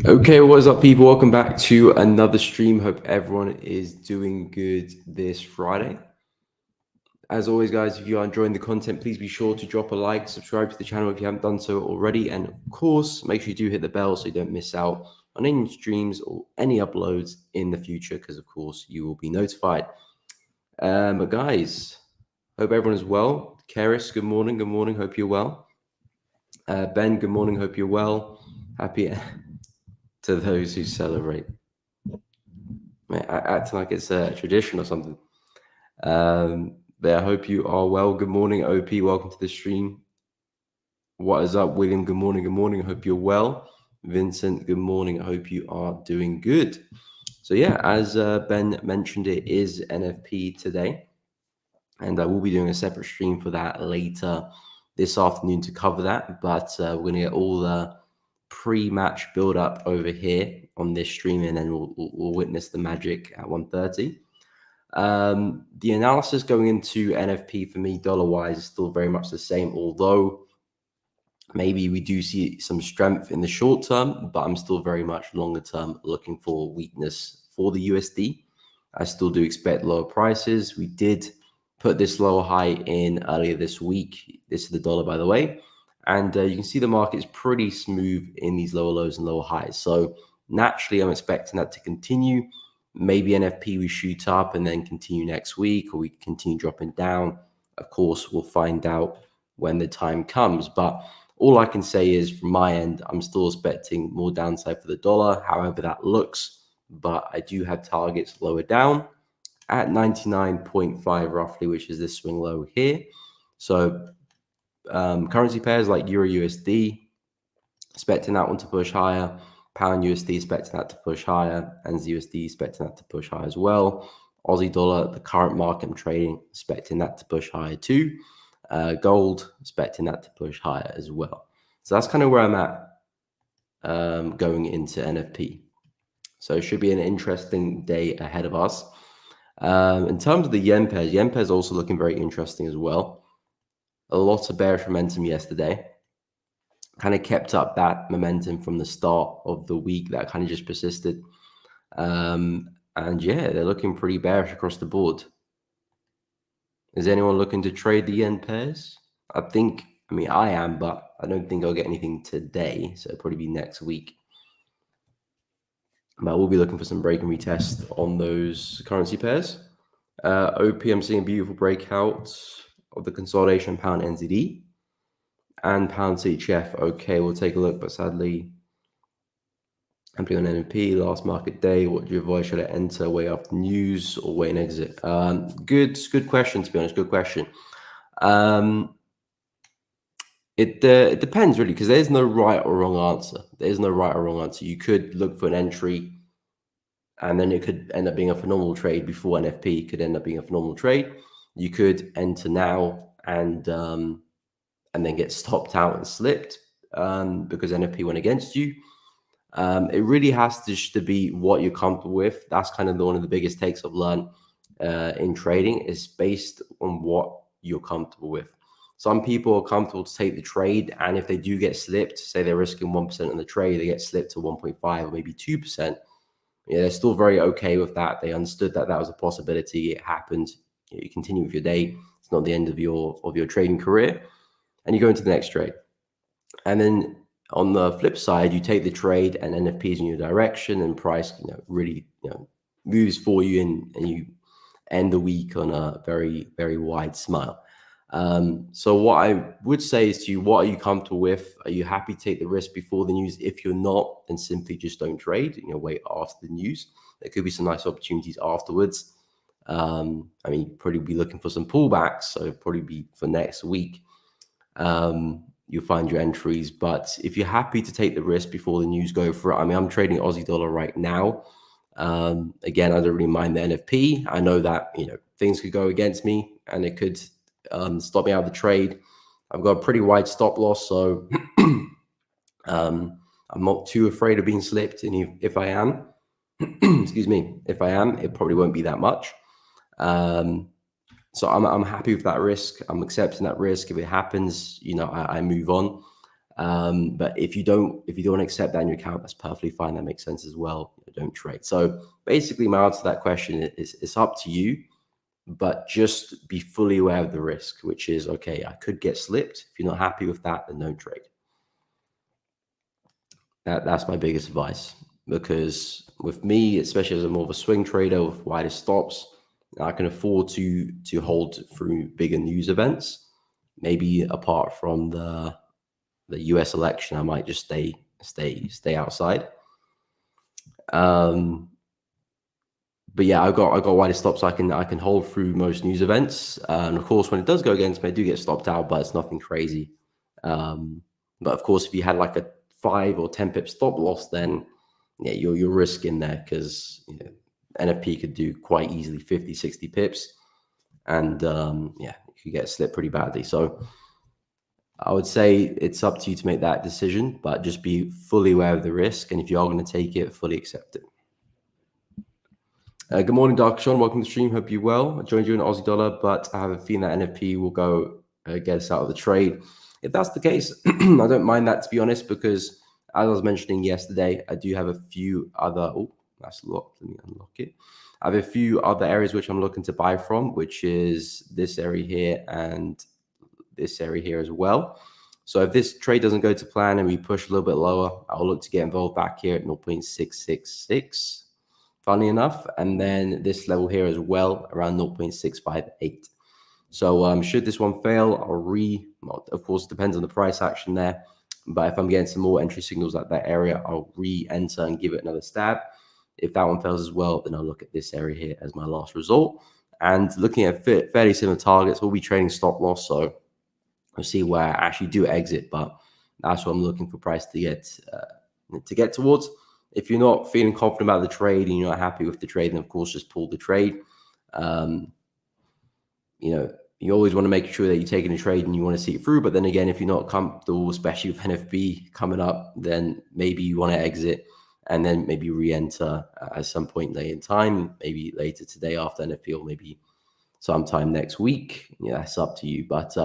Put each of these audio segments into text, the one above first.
Okay, what's up, people? Welcome back to another stream. Hope everyone is doing good this Friday. As always, guys, if you are enjoying the content, please be sure to drop a like, subscribe to the channel if you haven't done so already, and of course, make sure you do hit the bell so you don't miss out on any streams or any uploads in the future, because of course you will be notified. But guys, hope everyone is well. Karis, good morning. Good morning. Hope you're well. Ben, good morning. Hope you're well. Happy to those who celebrate. Acting like it's a tradition or something. But I hope you are well. Good morning, OP. Welcome to the stream. What is up, William? Good morning. Good morning. I hope you're well. Vincent, good morning. I hope you are doing good. So yeah, as Ben mentioned, it is NFP today, and I will be doing a separate stream for that later this afternoon to cover that. But we're going to get all the pre-match build-up over here on this stream, and then we'll witness the magic at 1:30. The analysis going into NFP for me, dollar-wise, is still very much the same, although maybe we do see some strength in the short term, but I'm still very much longer term looking for weakness for the USD. I still do expect lower prices. We did put this lower high in earlier this week. This is the dollar, by the way. And you can see the market is pretty smooth in these lower lows and lower highs. So naturally, I'm expecting that to continue. Maybe NFP we shoot up and then continue next week, or we continue dropping down. Of course, we'll find out when the time comes. But all I can say is from my end, I'm still expecting more downside for the dollar, however that looks. But I do have targets lower down at 99.5 roughly, which is this swing low here. So currency pairs like Euro USD, expecting that one to push higher. Pound USD, expecting that to push higher. And USD, expecting that to push higher as well. Aussie dollar, the current market I'm trading, expecting that to push higher too. Gold, expecting that to push higher as well. So that's kind of where I'm at going into NFP. So it should be an interesting day ahead of us. In terms of the yen pairs also looking very interesting as well. A lot of bearish momentum yesterday. Kind of kept up that momentum from the start of the week that kind of just persisted. And yeah, they're looking pretty bearish across the board. Is anyone looking to trade the yen pairs? I I am, but I don't think I'll get anything today. So it'll probably be next week. But we'll be looking for some break and retest on those currency pairs. OP, I'm seeing a beautiful breakout of the consolidation pound NZD and pound CHF. Okay, we'll take a look, but sadly, I'm playing on NFP, last market day. What do you avoid? Should I enter way after news or wait and exit? Good question, to be honest. Good question. It depends really, because there's no right or wrong answer. There's no right or wrong answer. You could look for an entry, and then it could end up being a phenomenal trade before NFP. It could end up being a phenomenal trade. You could enter now and then get stopped out and slipped because NFP went against you. It really has to be what you're comfortable with. That's kind of one of the biggest takes I've learned in trading, is based on what you're comfortable with. Some people are comfortable to take the trade, and if they do get slipped, say they're risking 1% on the trade, they get slipped to 1.5 or maybe 2%. Yeah, they're still very okay with that. They understood that that was a possibility. It happened. You continue with your day. It's not the end of your trading career, and you go into the next trade. And then on the flip side, you take the trade and NFP is in your direction, and price, really, moves for you, and you end the week on a very, very wide smile. So what I would say is to you, what are you comfortable with? Are you happy to take the risk before the news? If you're not, then simply just don't trade, wait after the news. There could be some nice opportunities afterwards. Probably be looking for some pullbacks, so probably be for next week. You'll find your entries, but if you're happy to take the risk before the news, go for it. I'm trading Aussie dollar right now. Again, I don't really mind the NFP. I know that, things could go against me and it could stop me out of the trade. I've got a pretty wide stop loss, so I'm not too afraid of being slipped. And if I am, if I am, it probably won't be that much. So I'm happy with that risk. I'm accepting that risk. If it happens, I move on. But if you don't accept that in your account, that's perfectly fine. That makes sense as well. Don't trade. So basically, my answer to that question is it's up to you, but just be fully aware of the risk, which is, okay, I could get slipped. If you're not happy with that, then don't trade. That's my biggest advice, because with me, especially as I'm more of a swing trader with wider stops, I can afford to hold through bigger news events. Maybe apart from the US election, I might just stay outside. But yeah, I got wider stops. I can hold through most news events. And of course, when it does go against me, I do get stopped out, but it's nothing crazy. But of course, if you had like a 5 or 10 pip stop loss, then yeah, you're risking there, because NFP could do quite easily 50, 60 pips, and yeah, you could get slipped pretty badly. So I would say it's up to you to make that decision, but just be fully aware of the risk, and if you are going to take it, fully accept it. Good morning, Dark Sean. Welcome to the stream. Hope you're well. I joined you in Aussie dollar, but I have a feeling that NFP will go get us out of the trade. If that's the case, I don't mind that, to be honest, because as I was mentioning yesterday, I do have a few other. Oh, that's locked. Let me unlock it. I have a few other areas which I'm looking to buy from, which is this area here and this area here as well. So if this trade doesn't go to plan and we push a little bit lower, I'll look to get involved back here at 0.666. Funny enough, and then this level here as well, around 0.658. So should this one fail, well, of course, it depends on the price action there, but if I'm getting some more entry signals at that area, I'll re-enter and give it another stab. If that one fails as well, then I'll look at this area here as my last result. And looking at fairly similar targets, we'll be trading stop loss, so we'll see where I actually do exit, but that's what I'm looking for price to get towards. If you're not feeling confident about the trade and you're not happy with the trade, then of course just pull the trade. You always want to make sure that you're taking a trade and you want to see it through. But then again, if you're not comfortable, especially with NFB coming up, then maybe you want to exit and then maybe re-enter at some point later in time, maybe later today after NFP, or maybe sometime next week. Yeah, that's up to you. But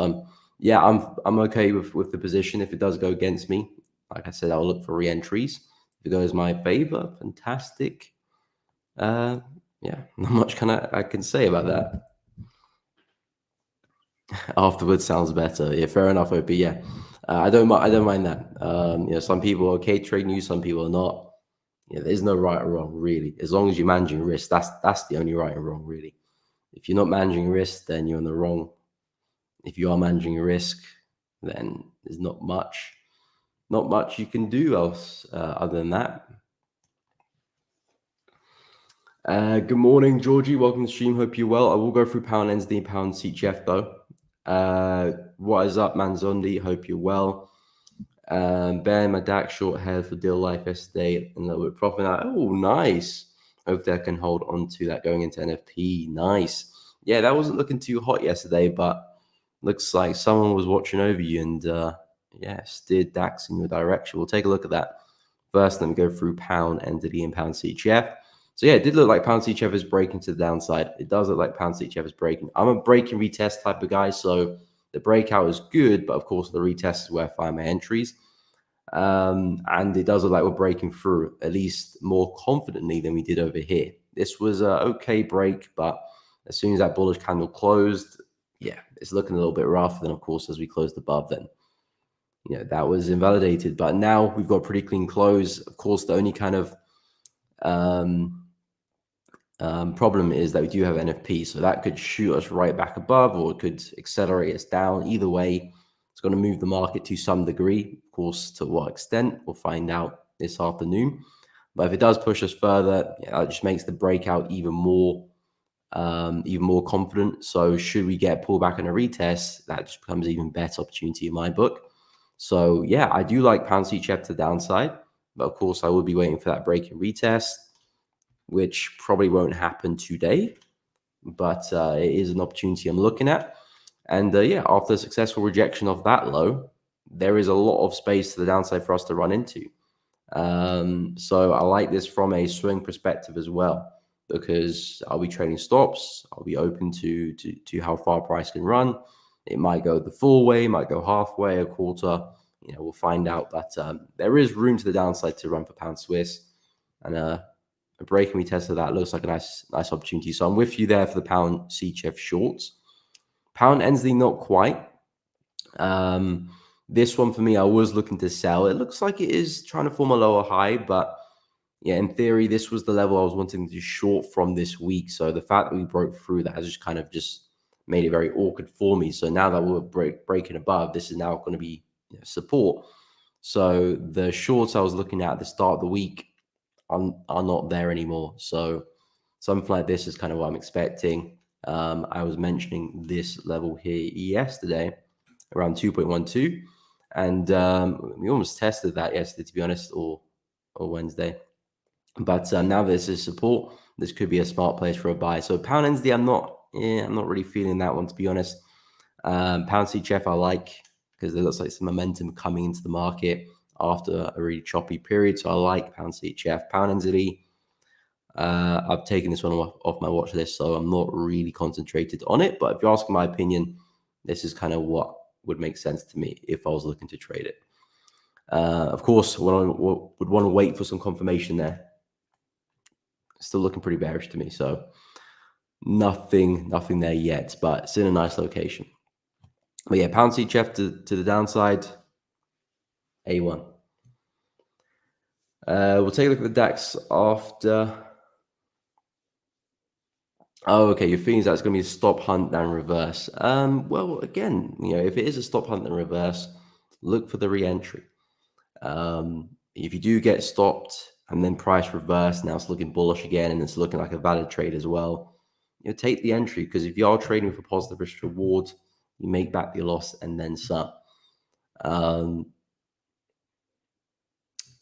yeah, I'm okay with the position. If it does go against me, like I said, I'll look for re-entries. If it goes my favor, fantastic. Yeah, not much I can say about that. Afterwards sounds better. Yeah, fair enough, OP. Yeah, I don't mind that. Some people are okay trading you, some people are not. Yeah, there's no right or wrong, really. As long as you're managing risk, that's the only right and wrong, really. If you're not managing risk, then you're in the wrong. If you are managing risk, then there's not much you can do else other than that. Good morning, Georgie. Welcome to the stream. Hope you're well. I will go through pound NZD, pound CHF though. What is up, Manzondi? Hope you're well. Ben, my DAX short held for deal life yesterday and a little bit profit now. Oh, nice. Hopefully I can hold on to that going into NFP. Nice. Yeah, that wasn't looking too hot yesterday, but looks like someone was watching over you and steered DAX in your direction. We'll take a look at that. First, let me go through pound NZD and pound CHF. So yeah, it did look like pound CHF is breaking to the downside. It does look like pound CHF is breaking. I'm a break and retest type of guy, so the breakout is good, but of course the retest is where I find my entries. And it does look like we're breaking through, at least more confidently than we did over here. This was an okay break, but as soon as that bullish candle closed, yeah, it's looking a little bit rough. Then of course, as we closed above, then that was invalidated. But now we've got a pretty clean close. Of course, the only kind of problem is that we do have NFP, so that could shoot us right back above, or it could accelerate us down. Either way, it's going to move the market to some degree. Of course, to what extent, we'll find out this afternoon. But if it does push us further, it just makes the breakout even more confident. So should we get pullback and a retest, that just becomes an even better opportunity in my book. So yeah, I do like pound CHF to the downside, but of course I will be waiting for that break and retest, which probably won't happen today, but it is an opportunity I'm looking at. And after a successful rejection of that low, there is a lot of space to the downside for us to run into. So I like this from a swing perspective as well, because I'll be trading stops. I'll be open to how far price can run. It might go the full way, might go halfway, a quarter. we'll find out. But there is room to the downside to run for pound Swiss, and a break and retest of that looks like a nice opportunity. So I'm with you there for the pound CHF shorts. Pound NZD not quite. This one for me, I was looking to sell. It looks like it is trying to form a lower high, but yeah, in theory, this was the level I was wanting to short from this week. So the fact that we broke through that has just kind of just made it very awkward for me. So now that we're breaking above, this is now going to be support. So the shorts I was looking at the start of the week are not there anymore. So something like this is kind of what I'm expecting. I was mentioning this level here yesterday, around 2.12, and we almost tested that yesterday, to be honest, or Wednesday. But now this is support. This could be a smart place for a buy. So pound NZD, I'm not really feeling that one, to be honest. Pound CHF I like because there looks like some momentum coming into the market after a really choppy period. So I like pound CHF. Pound NZD, I've taken this one off my watch list, so I'm not really concentrated on it. But if you're asking my opinion, this is kind of what would make sense to me if I was looking to trade it. Of course, would want to wait for some confirmation there. Still looking pretty bearish to me, so nothing there yet, but it's in a nice location. But yeah, pound CHF to the downside, A1. We'll take a look at the DAX after. Oh, okay. Your feeling is that it's going to be a stop, hunt, and reverse. Well, again, if it is a stop, hunt, and reverse, look for the re-entry. If you do get stopped and then price reverse, now it's looking bullish again, and it's looking like a valid trade as well. Take the entry, because if you are trading for positive risk reward, you make back your loss and then some.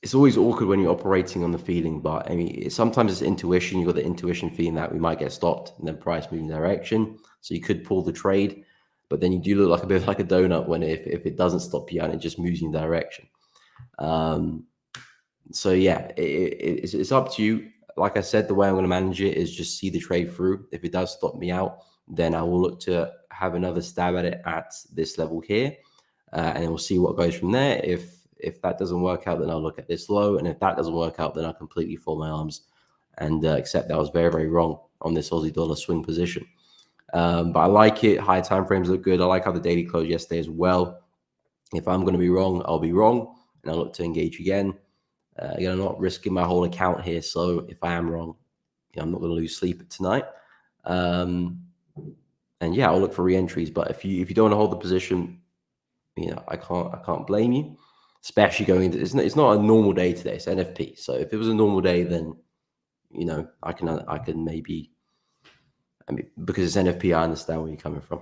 It's always awkward when you're operating on the feeling, but I mean, sometimes it's intuition. You've got the intuition feeling that we might get stopped and then price moving direction. So you could pull the trade, but then you do look like a bit like a donut when if it doesn't stop you and it just moves in direction. So yeah, it's up to you. Like I said, the way I'm going to manage it is just see the trade through. If it does stop me out, then I will look to have another stab at it at this level here, and we'll see what goes from there. If that doesn't work out, then I'll look at this low, and if that doesn't work out, then I'll completely fold my arms and accept that I was very, very wrong on this Aussie dollar swing position. But I like it. High time frames look good. I like how the daily closed yesterday as well. If I'm going to be wrong, I'll be wrong, and I'll look to engage again. Again, I'm not risking my whole account here, so if I am wrong, I'm not going to lose sleep tonight. And yeah, I'll look for re-entries. But if you don't want to hold the position, I can't blame you. Especially going into it's not a normal day today. It's NFP. So if it was a normal day, then I can maybe. I mean, because it's NFP, I understand where you're coming from.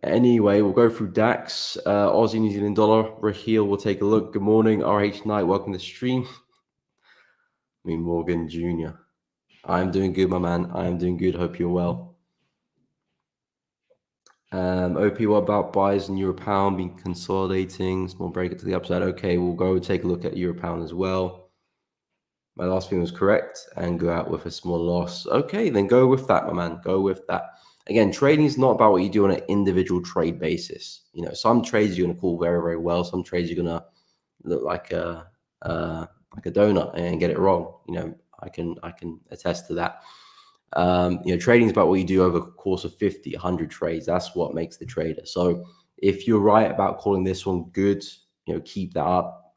Anyway, we'll go through DAX, Aussie, New Zealand dollar, Raheel. We'll take a look. Good morning, RH Knight. Welcome to the stream. Morgan Jr. I'm doing good, my man. I am doing good. Hope you're well. OP, what about buys in Euro Pound been consolidating? Small break to the upside. Okay, we'll go take a look at Euro Pound as well. My last thing was correct and go out with a small loss. Okay, then go with that, my man. Go with that. Again, trading is not about what you do on an individual trade basis. Some trades you're going to call very, very well. Some trades you're going to look like a donut and get it wrong. I can attest to that. Trading is about what you do over the course of 50, 100 trades. That's what makes the trader. So if you're right about calling this one good, keep that up.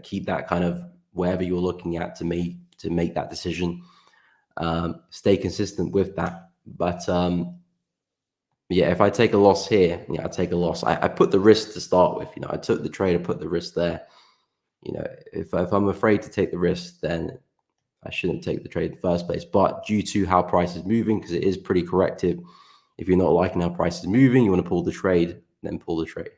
Keep that kind of wherever you're looking at to make that decision. Stay consistent with that. But yeah, if I take a loss here, I take a loss. I put the risk to start with. I took the trade, I put the risk there. If I'm afraid to take the risk, then I shouldn't take the trade in the first place. But due to how price is moving, because it is pretty corrective, if you're not liking how price is moving, you want to pull the trade, then pull the trade.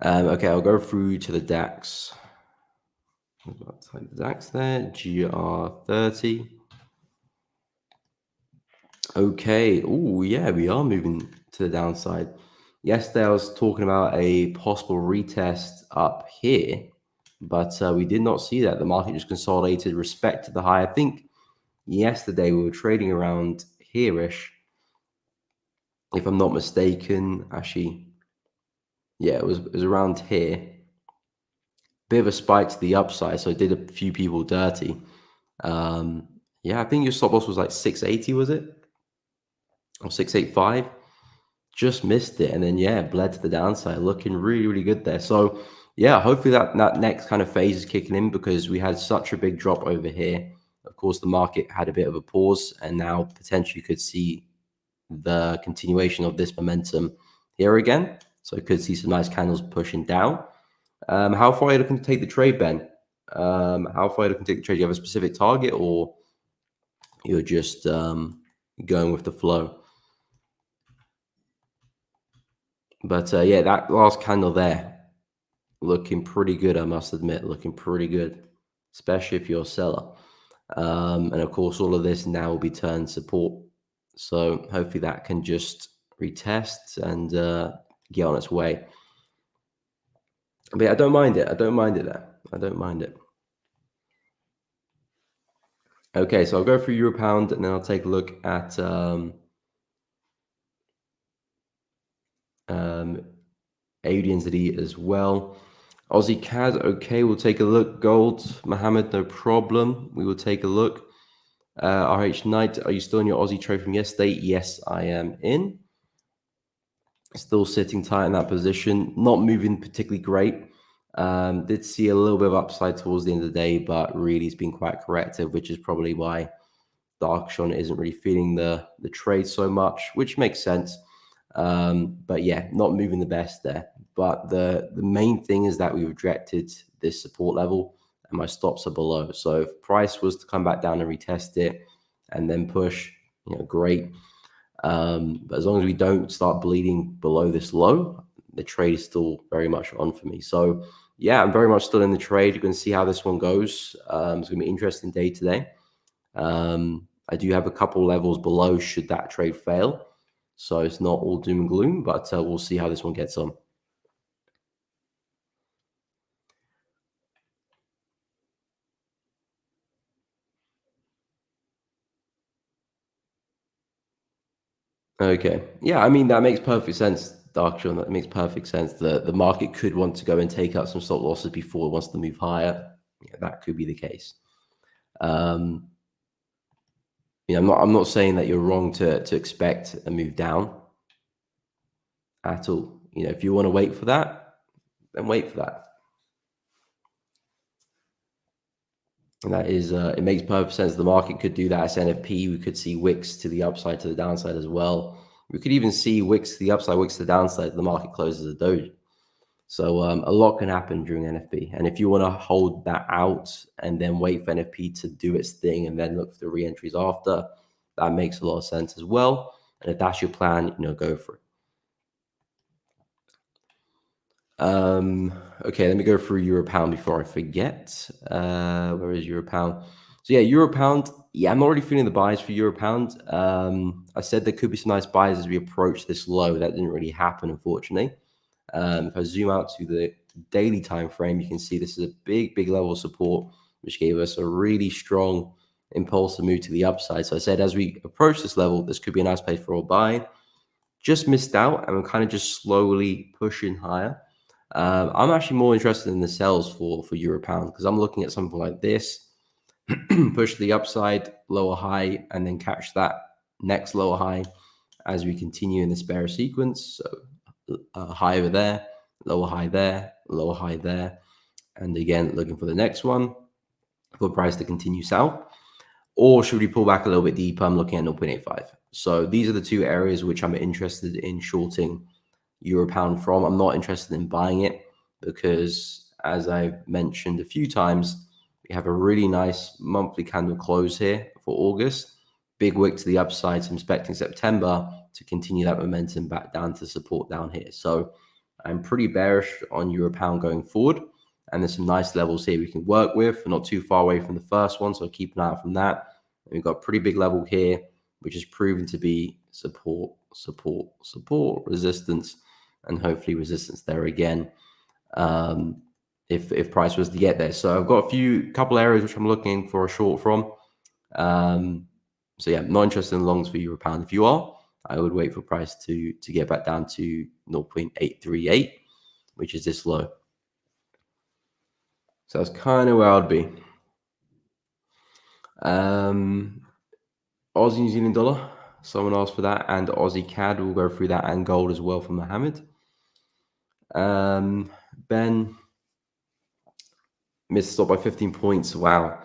Okay, I'll go through to the DAX. The DAX there, GR30. Okay. Oh, yeah, we are moving to the downside. Yesterday, I was talking about a possible retest up here, but we did not see that. The market just consolidated, respect to the high. I think yesterday we were trading around here-ish, if I'm not mistaken. Actually, yeah, it was around here. Bit of a spike to the upside, so it did a few people dirty. Yeah, I think your stop loss was like 680, was it? Or 685? Just missed it, and then yeah, bled to the downside, looking really, really good there. So yeah, hopefully that next kind of phase is kicking in, because we had such a big drop over here. Of course, the market had a bit of a pause, and now potentially could see the continuation of this momentum here again. So could see some nice candles pushing down. How far are you looking to take the trade, Ben? How far are you looking to take the trade? Do you have a specific target, or you're just going with the flow? But yeah, that last candle there, looking pretty good, I must admit, looking pretty good, especially if you're a seller. And of course, all of this now will be turned support. So hopefully that can just retest and get on its way. But yeah, I don't mind it. I don't mind it there. I don't mind it. Okay, so I'll go through Euro Pound, and then I'll take a look at AUD as well. Aussie CAD, okay, we'll take a look. Gold, Mohammed, no problem. We will take a look. RH Knight, are you still in your Aussie trade from yesterday? Yes, I am in. Still sitting tight in that position, not moving particularly great. Did see a little bit of upside towards the end of the day, but really it's been quite corrective, which is probably why Darkshon isn't really feeling the trade so much, which makes sense. But yeah, not moving the best there. But the main thing is that we rejected this support level, and my stops are below. So if price was to come back down and retest it and then push, great. But as long as we don't start bleeding below this low, the trade is still very much on for me. So yeah, I'm very much still in the trade. You can see how this one goes. It's going to be an interesting day today. I do have a couple levels below should that trade fail. So it's not all doom and gloom, but we'll see how this one gets on. Okay. Yeah, I mean, that makes perfect sense, Darkshon. That makes perfect sense. The market could want to go and take out some stop losses before it wants to move higher. Yeah, that could be the case. Um, I'm not saying that you're wrong to expect a move down at all. If you want to wait for that, then wait for that. And that is, it makes perfect sense. The market could do that as NFP. We could see wicks to the upside, to the downside as well. We could even see wicks to the upside, wicks to the downside. The market closes a doji. So a lot can happen during NFP. And if you want to hold that out and then wait for NFP to do its thing and then look for the re-entries after, that makes a lot of sense as well. And if that's your plan, go for it. Okay, let me go through Euro Pound before I forget. Where is Euro Pound? So yeah, Euro Pound. Yeah, I'm already feeling the buys for Euro Pound. I said there could be some nice buys as we approach this low. That didn't really happen, unfortunately. If I zoom out to the daily time frame, you can see this is a big, big level of support, which gave us a really strong impulsive move to the upside. So I said as we approach this level, this could be a nice place for a buy. Just missed out, and we're kind of just slowly pushing higher. I'm actually more interested in the sells for Euro Pound, because I'm looking at something like this, push the upside, lower high, and then catch that next lower high as we continue in this bear sequence. So high over there, lower high there, lower high there, and again looking for the next one for price to continue south. Or should we pull back a little bit deeper? I'm looking at 0.85. So these are the two areas which I'm interested in shorting Euro Pound from. I'm not interested in buying it because, as I've mentioned a few times, we have a really nice monthly candle close here for August. Big wick to the upside. So I'm expecting September to continue that momentum back down to support down here. So I'm pretty bearish on Euro Pound going forward. And there's some nice levels here we can work with. We're not too far away from the first one, so keep an eye out from that. And we've got a pretty big level here, which is proven to be support, support, support, resistance, and hopefully resistance there again, if price was to get there. So I've got a couple areas which I'm looking for a short from. So yeah, not interested in longs for Euro Pound. If you are, I would wait for price to get back down to 0.838, which is this low. So that's kind of where I'd be. Aussie New Zealand dollar, someone asked for that, and Aussie CAD, we'll go through that, and gold as well from Mohammed. Ben missed stop by 15 points. Wow.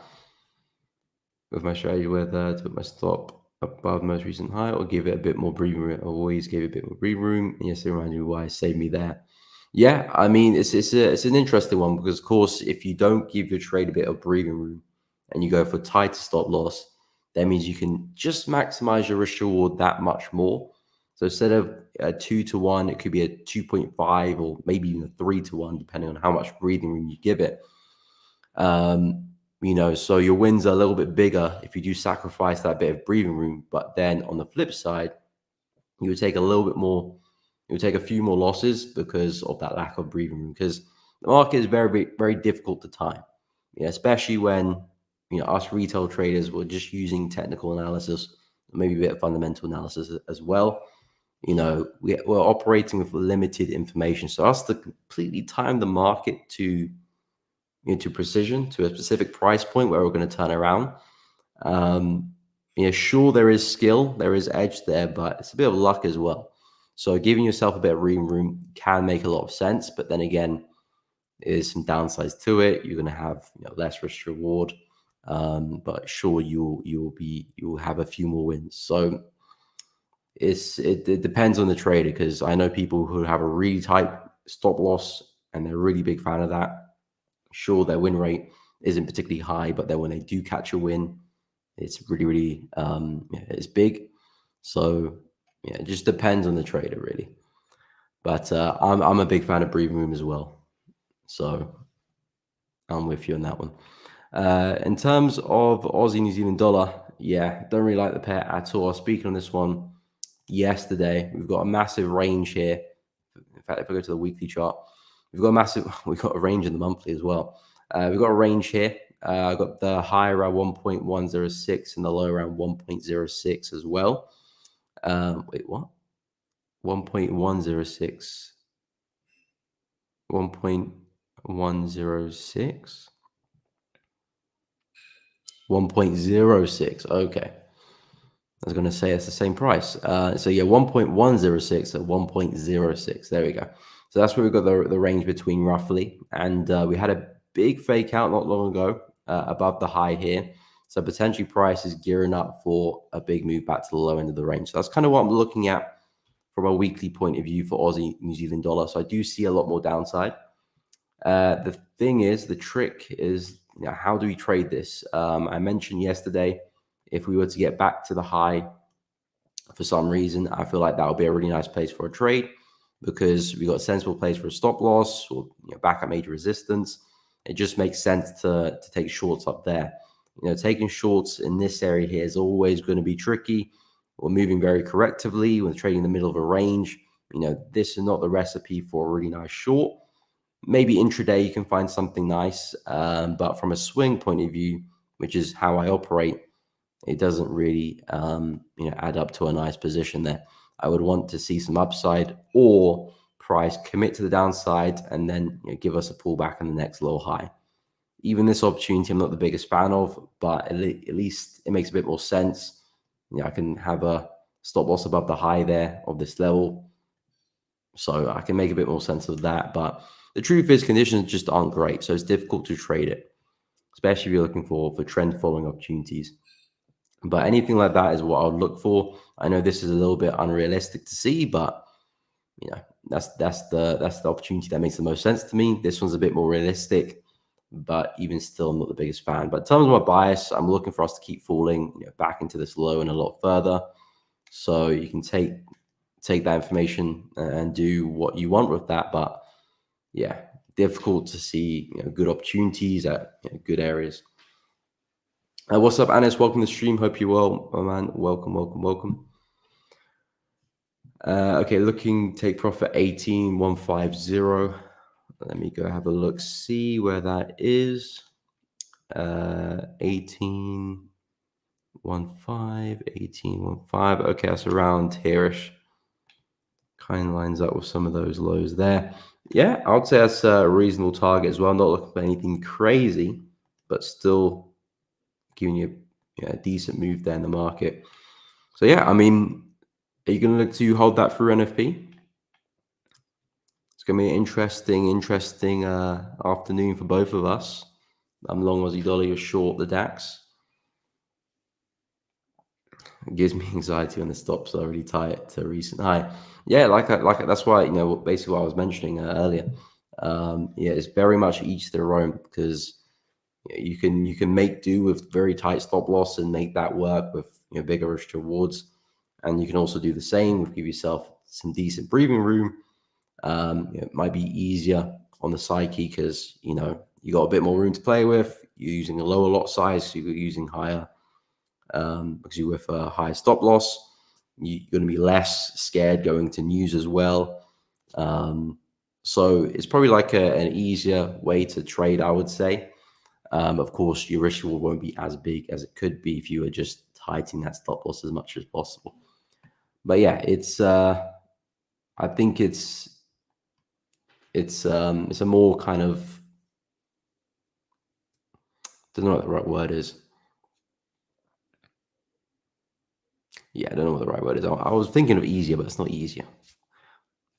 With my strategy, whether to put my stop above most recent high or give it a bit more breathing room. I always gave it a bit more breathing room. And yes, it reminds me why it saved me there. Yeah, I mean, it's an interesting one because, of course, if you don't give your trade a bit of breathing room and you go for tighter stop loss, that means you can just maximize your risk reward that much more. So instead of a 2-to-1, it could be a 2.5 or maybe even a 3-to-1, depending on how much breathing room you give it. So your wins are a little bit bigger if you do sacrifice that bit of breathing room. But then on the flip side, you would take a little bit more, you would take a few more losses because of that lack of breathing room. Because the market is very, very difficult to time, especially when us retail traders were just using technical analysis, maybe a bit of fundamental analysis as well. We're operating with limited information, so us to completely time the market to precision, to a specific price point where we're going to turn around. Sure, there is skill, there is edge there, but it's a bit of luck as well. So giving yourself a bit of breathing room can make a lot of sense, but then again, there's some downsides to it. You're going to have less risk reward, but sure, you'll have a few more wins. So it depends on the trader, because I know people who have a really tight stop loss and they're a really big fan of that. Sure, their win rate isn't particularly high, but then when they do catch a win, it's really, really it's big. So it just depends on the trader, really. But I'm a big fan of breathing room as well. So I'm with you on that one. In terms of Aussie New Zealand dollar, don't really like the pair at all. I was speaking on this one yesterday. We've got a massive range here. In fact, if I go to the weekly chart, we've got a range in the monthly as well. We've got a range here. I've got the high around 1.106 and the low around 1.06 as well. Wait, what? 1.106. 1.106. 1.06. Okay. I was going to say it's the same price. 1.106 at 1.06. There we go. So that's where we've got the range between roughly. And we had a big fake out not long ago above the high here. So potentially price is gearing up for a big move back to the low end of the range. So that's kind of what I'm looking at from a weekly point of view for Aussie New Zealand dollar. So I do see a lot more downside. The thing is, the trick is, how do we trade this? I mentioned yesterday, if we were to get back to the high for some reason, I feel like that would be a really nice place for a trade, because we got a sensible place for a stop loss or back at major resistance. It just makes sense to take shorts up there. Taking shorts in this area here is always going to be tricky. We're moving very correctively. We're trading in the middle of a range. This is not the recipe for a really nice short. Maybe intraday you can find something nice, but from a swing point of view, which is how I operate, it doesn't really add up to a nice position there. I would want to see some upside or price commit to the downside and then give us a pullback in the next low high. Even this opportunity I'm not the biggest fan of, but at least it makes a bit more sense. I can have a stop loss above the high there of this level, so I can make a bit more sense of that. But the truth is, conditions just aren't great, so it's difficult to trade it, especially if you're looking for trend following opportunities. But anything like that is what I would look for. I know this is a little bit unrealistic to see, but that's the opportunity that makes the most sense to me. This one's a bit more realistic, but even still, I'm not the biggest fan. But in terms of my bias, I'm looking for us to keep falling back into this low and a lot further. So you can take that information and do what you want with that. But difficult to see good opportunities at good areas. What's up, Anis? Welcome to the stream. Hope you're well, my man. Welcome. Okay, take profit 18,150. Let me go have a look, see where that is. 18,150. 18.15. Okay, that's around here-ish. Kind of lines up with some of those lows there. Yeah, I would say that's a reasonable target as well. Not looking for anything crazy, but still giving you a decent move there in the market. So yeah, I mean, are you going to look to hold that through NFP? It's going to be an interesting afternoon for both of us. I'm long Aussie dollar, you're short the DAX. It gives me anxiety when the stops are really tight to a recent high. Yeah, that's why, basically what I was mentioning earlier. Yeah, it's very much each to their own, because you can make do with very tight stop loss and make that work with bigger risk rewards, and you can also do the same with give yourself some decent breathing room. It might be easier on the psyche because you got a bit more room to play with. You're using a lower lot size, so you're using higher because you're with a higher stop loss. You're going to be less scared going to news as well. So it's probably like an easier way to trade, I would say. Of course, your risk reward won't be as big as it could be if you were just tightening that stop loss as much as possible. But yeah, it's I think it's a more kind of, don't know what the right word is. Yeah, I don't know what the right word is. I was thinking of easier, but it's not easier.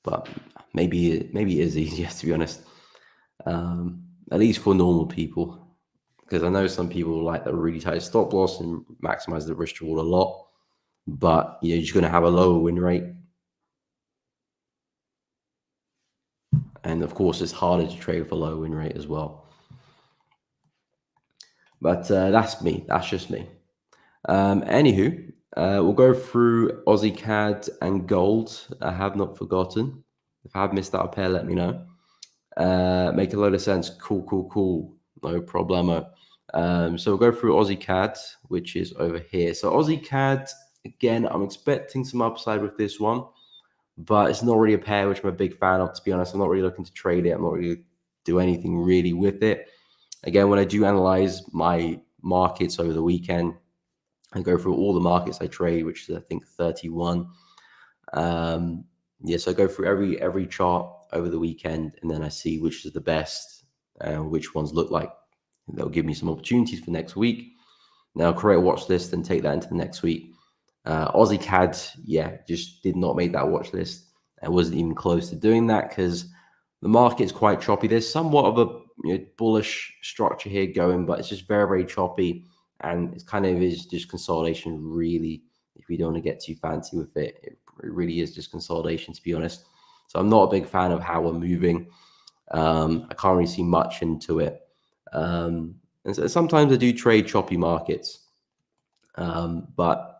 But maybe it is easier, to be honest. At least for normal people, because I know some people like the really tight stop loss and maximize the risk reward a lot. But you're just going to have a lower win rate. And of course, it's harder to trade with a low win rate as well. But that's me. That's just me. Anywho, we'll go through Aussie CAD and gold. I have not forgotten. If I have missed out a pair, let me know. Make a load of sense. Cool. No problemo. So we'll go through Aussie CAD, which is over here. So Aussie CAD, again, I'm expecting some upside with this one, but it's not really a pair which I'm a big fan of, to be honest. I'm not really looking to trade it. I'm not really do anything really with it. Again, when I do analyze my markets over the weekend, I go through all the markets I trade, which is I think 31. So I go through every chart over the weekend, and then I see which is the best and which ones look like they'll give me some opportunities for next week. Now I'll create a watch list and take that into the next week. Aussie CAD, just did not make that watch list. I wasn't even close to doing that because the market is quite choppy. There's somewhat of a bullish structure here going, but it's just very choppy, and it's kind of is just consolidation, really. If you don't want to get too fancy with it, it really is just consolidation, to be honest. So I'm not a big fan of how we're moving. I can't really see much into it. And so sometimes I do trade choppy markets, but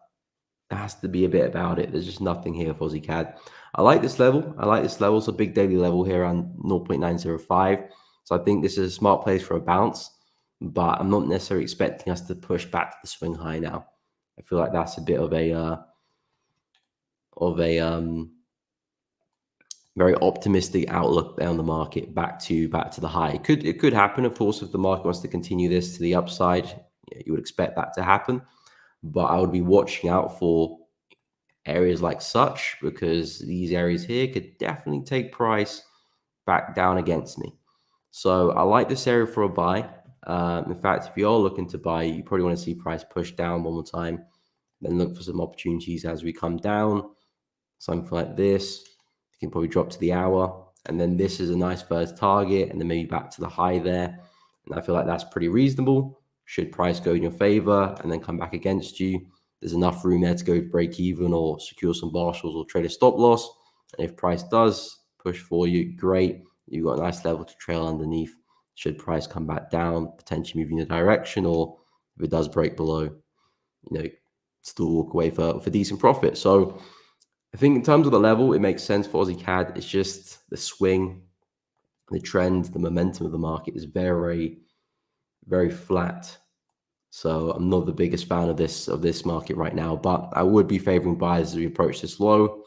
there has to be a bit about it. There's just nothing here for Aussie CAD. I like this level. It's a big daily level here on 0.905. So I think this is a smart place for a bounce, but I'm not necessarily expecting us to push back to the swing high now. I feel like that's a bit of a very optimistic outlook there on the market back to the high. It could happen, of course, if the market wants to continue this to the upside. You would expect that to happen, but I would be watching out for areas like such, because these areas here could definitely take price back down against me. So I like this area for a buy. In fact, if you're looking to buy, you probably want to see price push down one more time, then look for some opportunities as we come down. Something like this, you can probably drop to the hour, and then this is a nice first target, and then maybe back to the high there. And I feel like that's pretty reasonable. Should price go in your favor and then come back against you, there's enough room there to go break even or secure some partials or trade a stop loss. And if price does push for you, great. You've got a nice level to trail underneath. Should price come back down, potentially moving the direction, or if it does break below, still walk away for decent profit. So I think in terms of the level, it makes sense for Aussie CAD. It's just the swing, the trend, the momentum of the market is very, very flat. So I'm not the biggest fan of this market right now, but I would be favoring buys as we approach this low.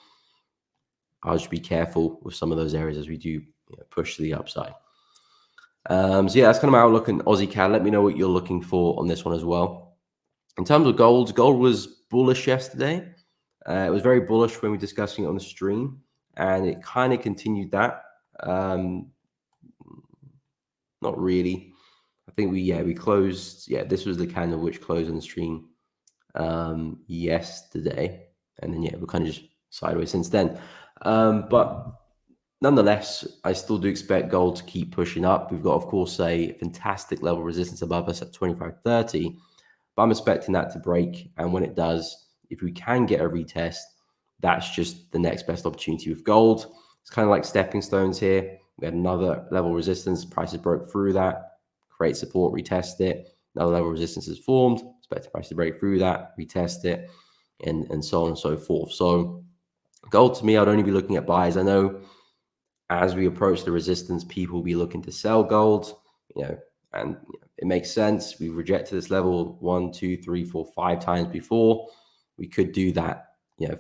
I'll just be careful with some of those areas as we do push to the upside. So yeah, that's kind of my outlook on Aussie CAD. Let me know what you're looking for on this one as well. In terms of gold, gold was bullish yesterday. It was very bullish when we were discussing it on the stream, and it kind of continued that. Not really. I think we closed. Yeah, this was the candle which closed on the stream yesterday, and then we're kind of just sideways since then. But nonetheless, I still do expect gold to keep pushing up. We've got, of course, a fantastic level of resistance above us at 25.30, but I'm expecting that to break. And when it does, if we can get a retest, that's just the next best opportunity with gold. It's kind of like stepping stones here. We had another level of resistance, prices broke through that, create support, retest it. Another level of resistance is formed, expect the price to break through that, retest it, and so on and so forth. So gold, to me, I'd only be looking at buys. I know as we approach the resistance, people will be looking to sell gold, and it makes sense. We've rejected this level 1, 2, 3, 4, 5 times before. We could do that,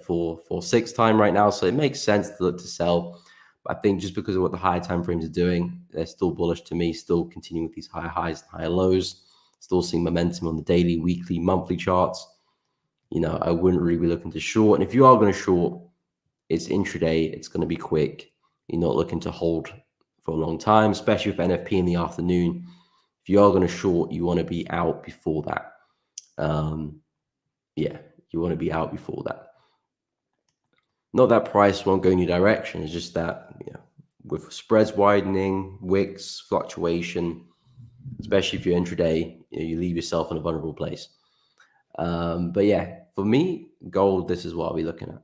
for 6th time right now. So it makes sense to look to sell. But I think just because of what the higher time frames are doing, they're still bullish to me, still continuing with these higher highs and higher lows, still seeing momentum on the daily, weekly, monthly charts. I wouldn't really be looking to short. And if you are going to short, it's intraday, it's going to be quick. You're not looking to hold for a long time, especially with NFP in the afternoon. If you are going to short, you want to be out before that. You want to be out before that. Not that price won't go in your direction. It's just that, with spreads widening, wicks, fluctuation, especially if you're intraday, you leave yourself in a vulnerable place. But yeah, for me, gold, this is what I'll be looking at.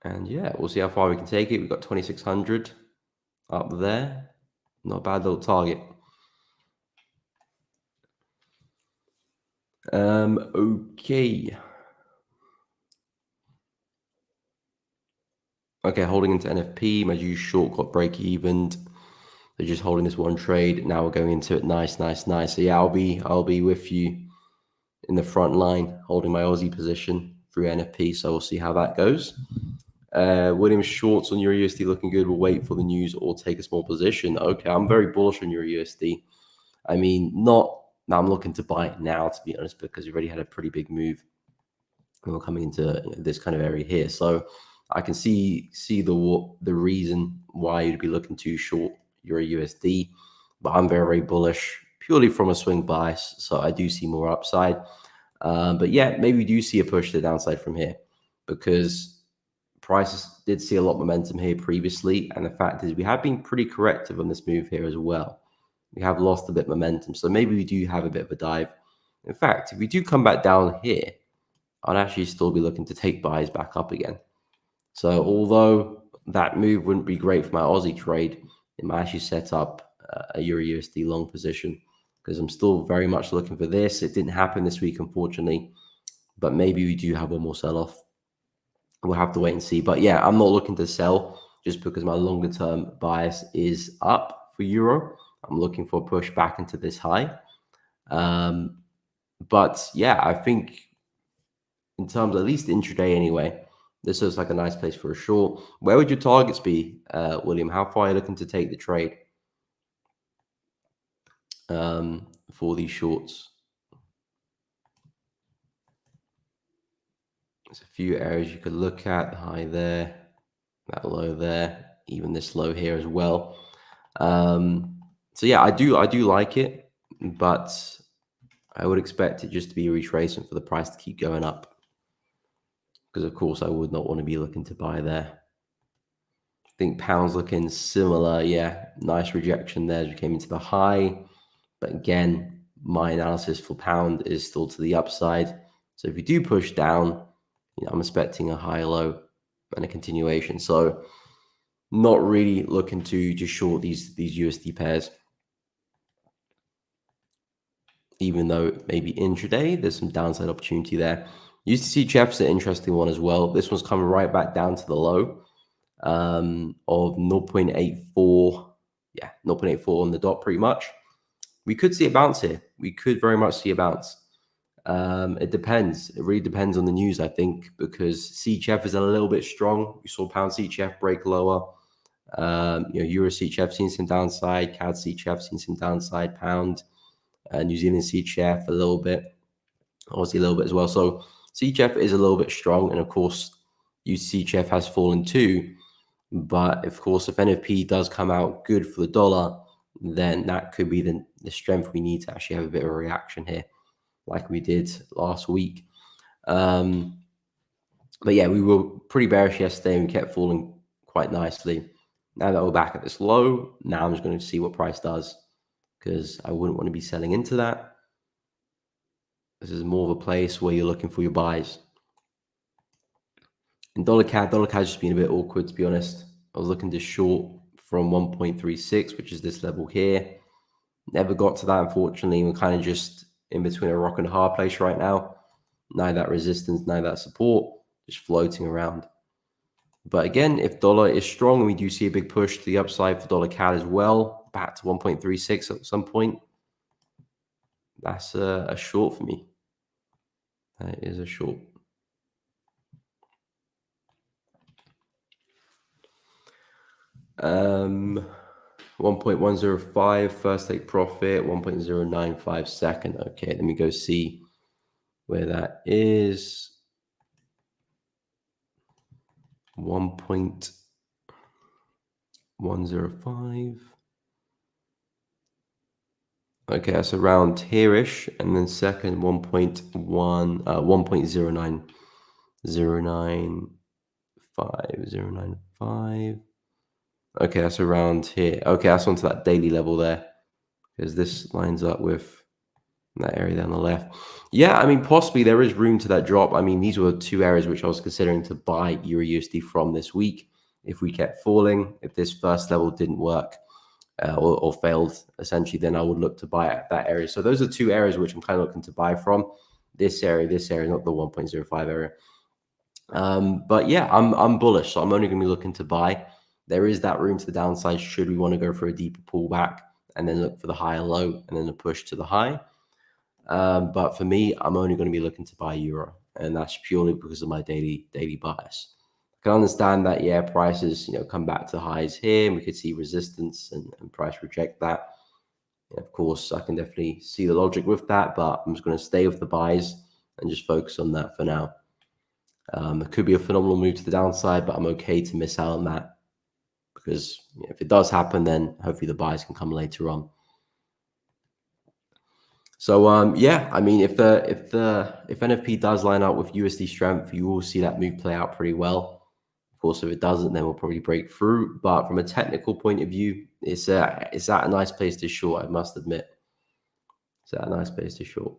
And yeah, we'll see how far we can take it. We've got 2,600 up there. Not a bad little target. Okay. Okay, holding into NFP. My usual short got break evened. They're just holding this one trade. Now we're going into it. Nice. So yeah, I'll be with you in the front line, holding my Aussie position through NFP. So we'll see how that goes. William shorts on Euro USD looking good. We'll wait for the news or take a small position. Okay, I'm very bullish on Euro USD. I mean, I'm looking to buy it now, to be honest, because we already had a pretty big move and we're coming into this kind of area here. So I can see the reason why you'd be looking to short Euro USD, but I'm very, very bullish purely from a swing bias. So I do see more upside. But yeah, maybe we do see a push to the downside from here because prices did see a lot of momentum here previously. And the fact is we have been pretty corrective on this move here as well. We have lost a bit of momentum. So maybe we do have a bit of a dive. In fact, if we do come back down here, I'd actually still be looking to take buys back up again. So although that move wouldn't be great for my Aussie trade, it might actually set up a Euro USD long position because I'm still very much looking for this. It didn't happen this week, unfortunately, but maybe we do have one more sell-off. We'll have to wait and see. But yeah, I'm not looking to sell just because my longer term bias is up for Euro. I'm looking for a push back into this high. But yeah, I think in terms of at least intraday anyway, this looks like a nice place for a short. Where would your targets be, William? How far are you looking to take the trade for these shorts? There's a few areas you could look at. The high there, that low there, even this low here as well. So yeah, I do like it, but I would expect it just to be a retracement for the price to keep going up. Because of course I would not want to be looking to buy there. I think pound's looking similar. Yeah, nice rejection there as we came into the high. But again, my analysis for pound is still to the upside. So if you do push down, I'm expecting a high low and a continuation. So not really looking to just short these USD pairs. Even though maybe intraday, there's some downside opportunity there. USDCHF's an interesting one as well. This one's coming right back down to the low of 0.84. Yeah, 0.84 on the dot pretty much. We could see a bounce here. We could very much see a bounce. It depends. It really depends on the news, I think, because CHF is a little bit strong. We saw pound CHF break lower. Euro CHF seen some downside. CAD CHF seen some downside. Pound New Zealand CHF a little bit, Aussie a little bit as well. So CHF is a little bit strong, and of course, UCHF has fallen too. But of course, if NFP does come out good for the dollar, then that could be the strength we need to actually have a bit of a reaction here, like we did last week. But yeah, we were pretty bearish yesterday and we kept falling quite nicely. Now that we're back at this low, now I'm just going to see what price does, because I wouldn't want to be selling into that. This is more of a place where you're looking for your buys. And dollar CAD just been a bit awkward, to be honest. I was looking to short from 1.36, which is this level here. Never got to that, unfortunately. We're kind of just in between a rock and a hard place right now. Neither that resistance, neither that support, just floating around. But again, if dollar is strong and we do see a big push to the upside for dollar CAD as well, back to 1.36 at some point, that's a short for me. That is a short. Um, 1.105 first take profit, 1.095 second. Okay, let me go see where that is. 1.105. Okay, that's around here-ish, and then second 1.1 Okay, that's around here. Okay, that's onto that daily level there, because this lines up with that area down the left. Yeah, I mean, possibly there is room to that drop. I mean, these were two areas which I was considering to buy Euro USD from this week. If we kept falling, if this first level didn't work or failed, essentially, then I would look to buy at that area. So those are two areas which I'm kind of looking to buy from. This area, not the 1.05 area. But yeah, I'm bullish, so I'm only going to be looking to buy. There is that room to the downside should we want to go for a deeper pullback and then look for the higher low and then a push to the high. But for me, I'm only going to be looking to buy euro, and that's purely because of my daily bias. I can understand that, yeah, prices, come back to highs here, and we could see resistance and price reject that. And of course, I can definitely see the logic with that, but I'm just going to stay with the buys and just focus on that for now. It could be a phenomenal move to the downside, but I'm okay to miss out on that, because if it does happen, then hopefully the buys can come later on. So yeah, I mean, if NFP does line up with USD strength, you will see that move play out pretty well. Of course, if it doesn't, then we'll probably break through. But from a technical point of view, it's at a nice place to short, I must admit. It's at a nice place to short.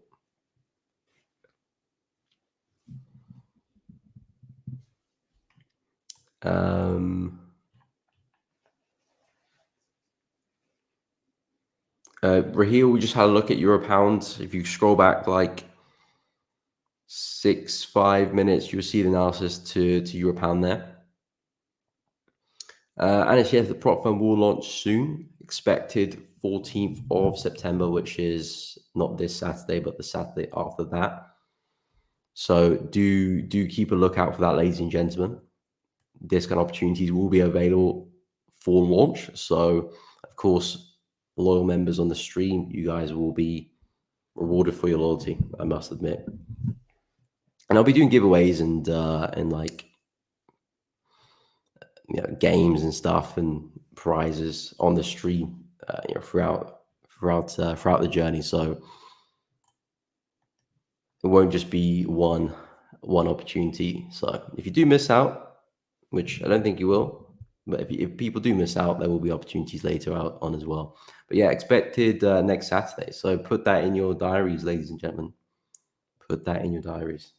Raheel, we just had a look at Euro Pound. If you scroll back like 5 minutes, you'll see the analysis to Euro Pound there. And it's, yeah, the prop firm will launch soon, expected 14th of September, which is not this Saturday, but the Saturday after that. So do keep a lookout for that, ladies and gentlemen. Discount opportunities will be available for launch. So, of course, loyal members on the stream, you guys will be rewarded for your loyalty, I must admit. And I'll be doing giveaways and like games and stuff and prizes on the stream throughout the journey. So it won't just be one opportunity. So if you do miss out, which I don't think you will, but if people do miss out, there will be opportunities later out on as well. But yeah, expected next Saturday. So put that in your diaries, ladies and gentlemen. Put that in your diaries.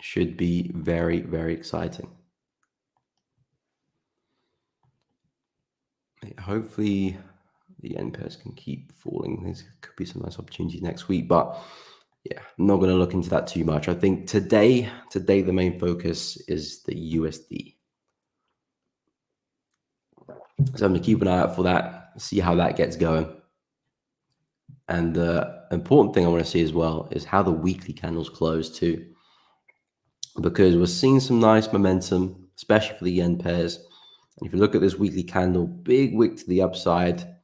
Should be very, very exciting. Hopefully the yen pairs can keep falling. There could be some nice opportunities next week, but yeah, I'm not going to look into that too much. I think today the main focus is the USD. So I'm going to keep an eye out for that, see how that gets going. And the important thing I want to see as well is how the weekly candles close too, because we're seeing some nice momentum especially for the yen pairs. And if you look at this weekly candle, big wick to the upside,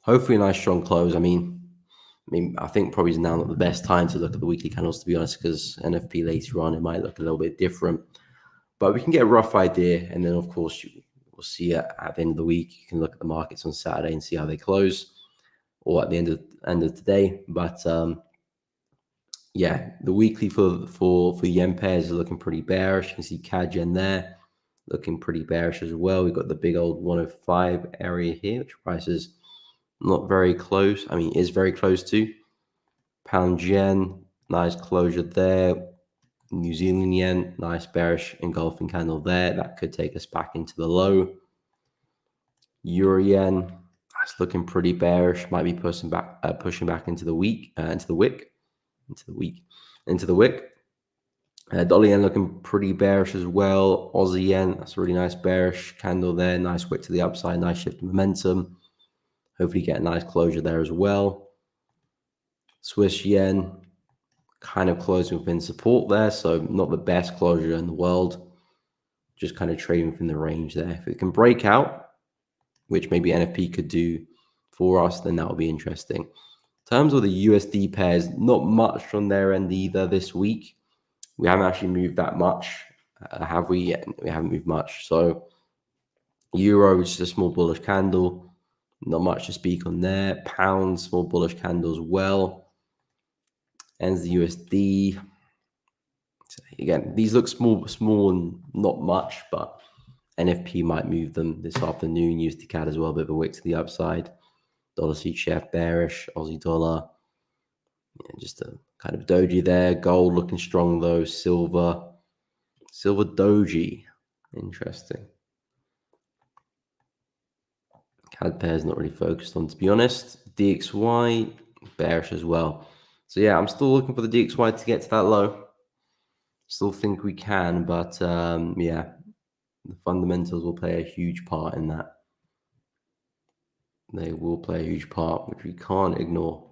hopefully a nice strong close. I think probably is now not the best time to look at the weekly candles, to be honest, because NFP later on, it might look a little bit different. But we can get a rough idea. And then, of course, we'll see at the end of the week. You can look at the markets on Saturday and see how they close, or at the end of today. But yeah, the weekly for yen pairs is looking pretty bearish. You can see CAD yen there looking pretty bearish as well. We've got the big old 105 area here, which price is not very close. I mean, is very close to. Pound yen, nice closure there. New Zealand yen, nice bearish engulfing candle there. That could take us back into the low. Euro yen, that's looking pretty bearish. Might be pushing back into the wick. Dollar yen looking pretty bearish as well. Aussie yen, that's a really nice bearish candle there. Nice wick to the upside, nice shift of momentum. Hopefully get a nice closure there as well. Swiss yen, kind of closing within support there, so not the best closure in the world. Just kind of trading within the range there. If it can break out, which maybe NFP could do for us, then that would be interesting. In terms of the USD pairs, not much from their end either this week. We haven't actually moved that much, have we? Yet? We haven't moved much. So Euro, which is a small bullish candle, not much to speak on there. Pound, small bullish candle as well. Ends the USD. So again, these look small and not much, but NFP might move them this afternoon. USD CAD as well, a bit of a wick to the upside. Dollar CHF bearish, Aussie dollar. Yeah, just a kind of doji there. Gold looking strong though. Silver doji. Interesting. CAD pairs not really focused on, to be honest. DXY bearish as well. So yeah, I'm still looking for the DXY to get to that low. Still think we can, but yeah, the fundamentals will play a huge part in that. They will play a huge part, which we can't ignore.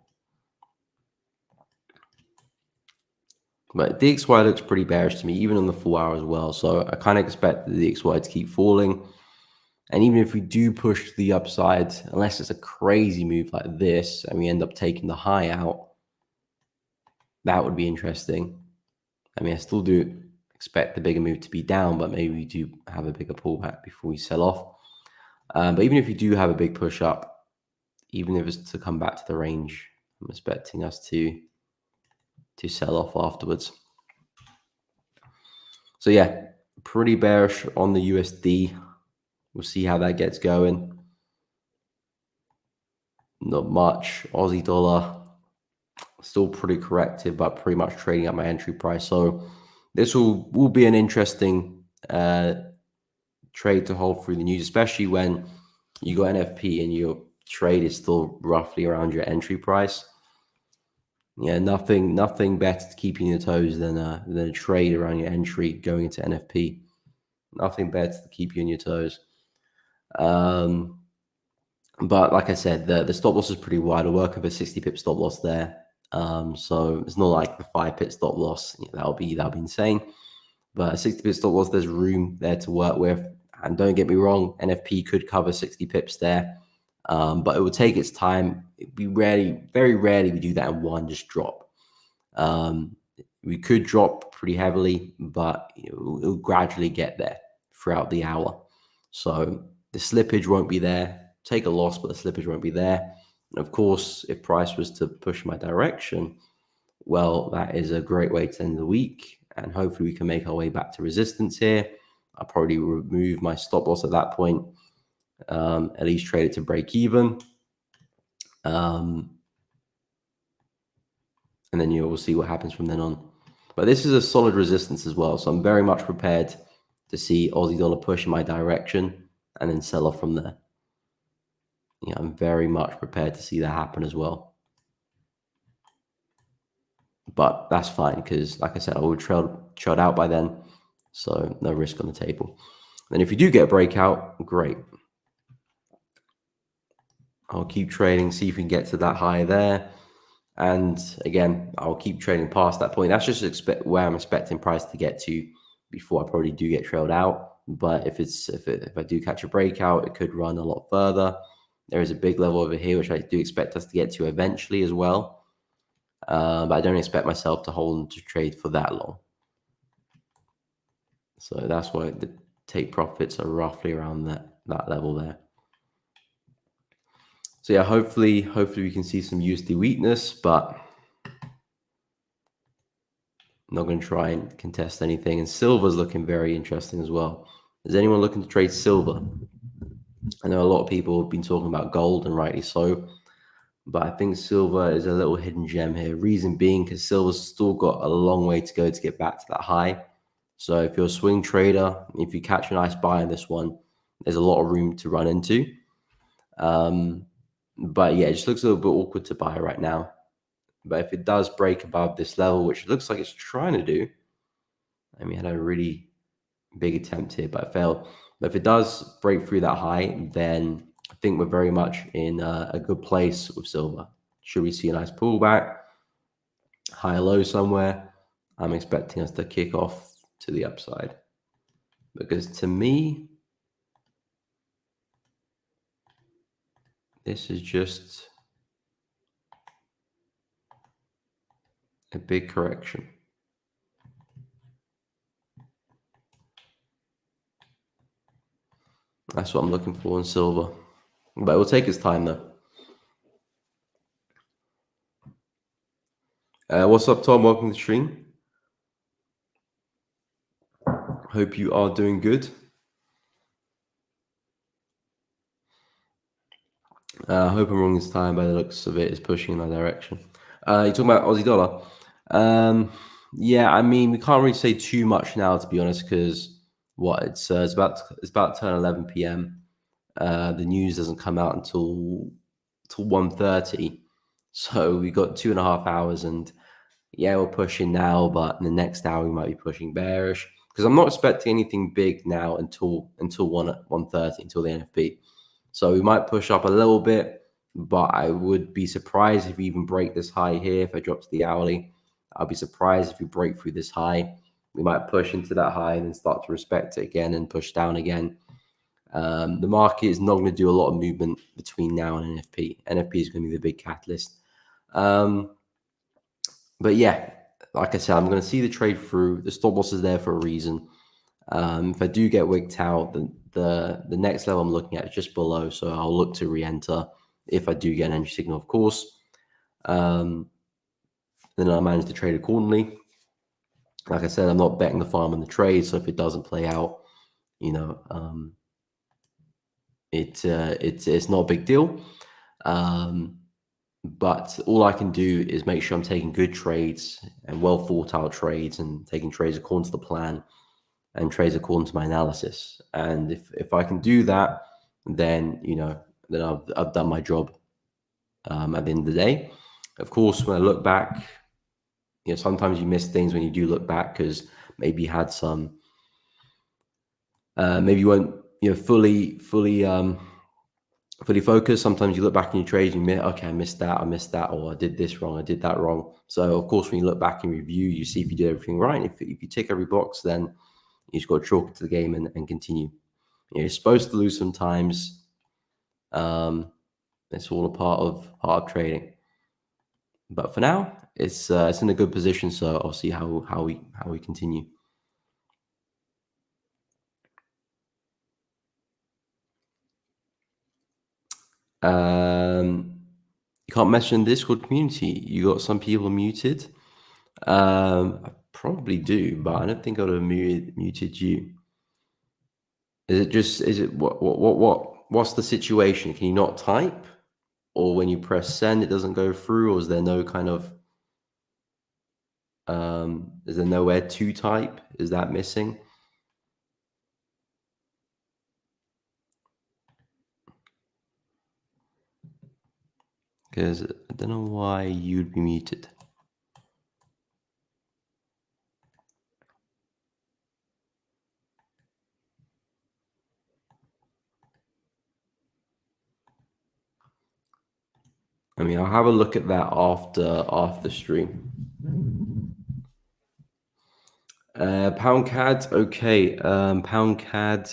But DXY looks pretty bearish to me, even on the full hour as well. So I kind of expect the DXY to keep falling. And even if we do push to the upside, unless it's a crazy move like this and we end up taking the high out, that would be interesting. I mean, I still do expect the bigger move to be down, but maybe we do have a bigger pullback before we sell off. But even if you do have a big push up, even if it's to come back to the range, I'm expecting us to sell off afterwards. So yeah, pretty bearish on the USD. We'll see how that gets going. Not much. Aussie dollar, still pretty corrective, but pretty much trading at my entry price. So this will be an interesting trade to hold through the news, especially when you got NFP and your trade is still roughly around your entry price. Yeah, nothing better to keep you on your toes than a trade around your entry going into NFP. Nothing better to keep you on your toes. But like I said, the stop loss is pretty wide. We're working with a 60 pip stop loss there. So it's not like the 5 pip stop loss. Yeah, that'll be insane. But a 60 pip stop loss, there's room there to work with. And don't get me wrong, NFP could cover 60 pips there. But it would take its time. Very rarely we do that in one just drop. We could drop pretty heavily, but it'll gradually get there throughout the hour. So the slippage won't be there. Take a loss, but the slippage won't be there. And of course, if price was to push my direction, well, that is a great way to end the week. And hopefully we can make our way back to resistance here. I'll probably remove my stop loss at that point. At least trade it to break even. And then we'll see what happens from then on. But this is a solid resistance as well. So I'm very much prepared to see Aussie dollar push in my direction and then sell off from there. Yeah, I'm very much prepared to see that happen as well. But that's fine because, like I said, I will trailed out by then. So no risk on the table. And if you do get a breakout, great. I'll keep trading, see if we can get to that high there. And again, I'll keep trading past that point. That's just where I'm expecting price to get to before I probably do get trailed out. But if I do catch a breakout, it could run a lot further. There is a big level over here, which I do expect us to get to eventually as well. But I don't expect myself to hold on to trade for that long. So that's why the take profits are roughly around that level there. So yeah, hopefully we can see some USD weakness, but I'm not going to try and contest anything. And silver's looking very interesting as well. Is anyone looking to trade silver? I know a lot of people have been talking about gold, and rightly so, but I think silver is a little hidden gem here. Reason being because silver's still got a long way to go to get back to that high. So if you're a swing trader, if you catch a nice buy in this one, there's a lot of room to run into. But yeah, it just looks a little bit awkward to buy right now. But if it does break above this level, which it looks like it's trying to do, I mean, I had a really big attempt here, but I failed. But if it does break through that high, then I think we're very much in a good place with silver. Should we see a nice pullback, high low somewhere, I'm expecting us to kick off to the upside. Because to me, this is just a big correction. That's what I'm looking for in silver. But it will take its time though. What's up, Tom? Welcome to the stream. Hope you are doing good. I hope I'm wrong this time, by the looks of it, it's pushing in that direction. You're talking about Aussie dollar. Yeah, I mean, we can't really say too much now, to be honest, because it's about to turn 11 p.m. The news doesn't come out until 1:30, so we got 2.5 hours, and yeah, we're pushing now, but in the next hour we might be pushing bearish because I'm not expecting anything big now until 1:30 until the NFP. So we might push up a little bit, but I would be surprised if we even break this high here. If I drop to the hourly, I'll be surprised if we break through this high. We might push into that high and then start to respect it again and push down again. The market is not going to do a lot of movement between now and NFP. NFP is going to be the big catalyst. But yeah, like I said, I'm going to see the trade through. The stop loss is there for a reason. If I do get wigged out, the next level I'm looking at is just below, so I'll look to re-enter if I do get an entry signal, of course. Then I'll manage the trade accordingly. Like I said, I'm not betting the farm on the trade, so if it doesn't play out, it's not a big deal. But all I can do is make sure I'm taking good trades and well thought out trades and taking trades according to the plan and trades according to my analysis. And if I can do that, then then I've done my job at the end of the day. Of course, when I look back, sometimes you miss things when you do look back because maybe you had some, maybe you weren't fully focused. Sometimes you look back in your trades and you okay, I missed that, or I did this wrong, I did that wrong. So of course, when you look back and review, you see if you did everything right. If you tick every box, then you just got to chalk it to the game and continue. You're supposed to lose sometimes. It's all a part of trading. But for now, it's in a good position. So I'll see how we continue. You can't message in the Discord community. You got some people muted. I probably do, but I don't think I would have muted you. Is it what's the situation? Can you not type? Or when you press send, it doesn't go through? Or is there no kind of is there nowhere to type? Is that missing? Because I don't know why you'd be muted. I mean, I'll have a look at that after stream. Pound CAD, okay. Pound CAD.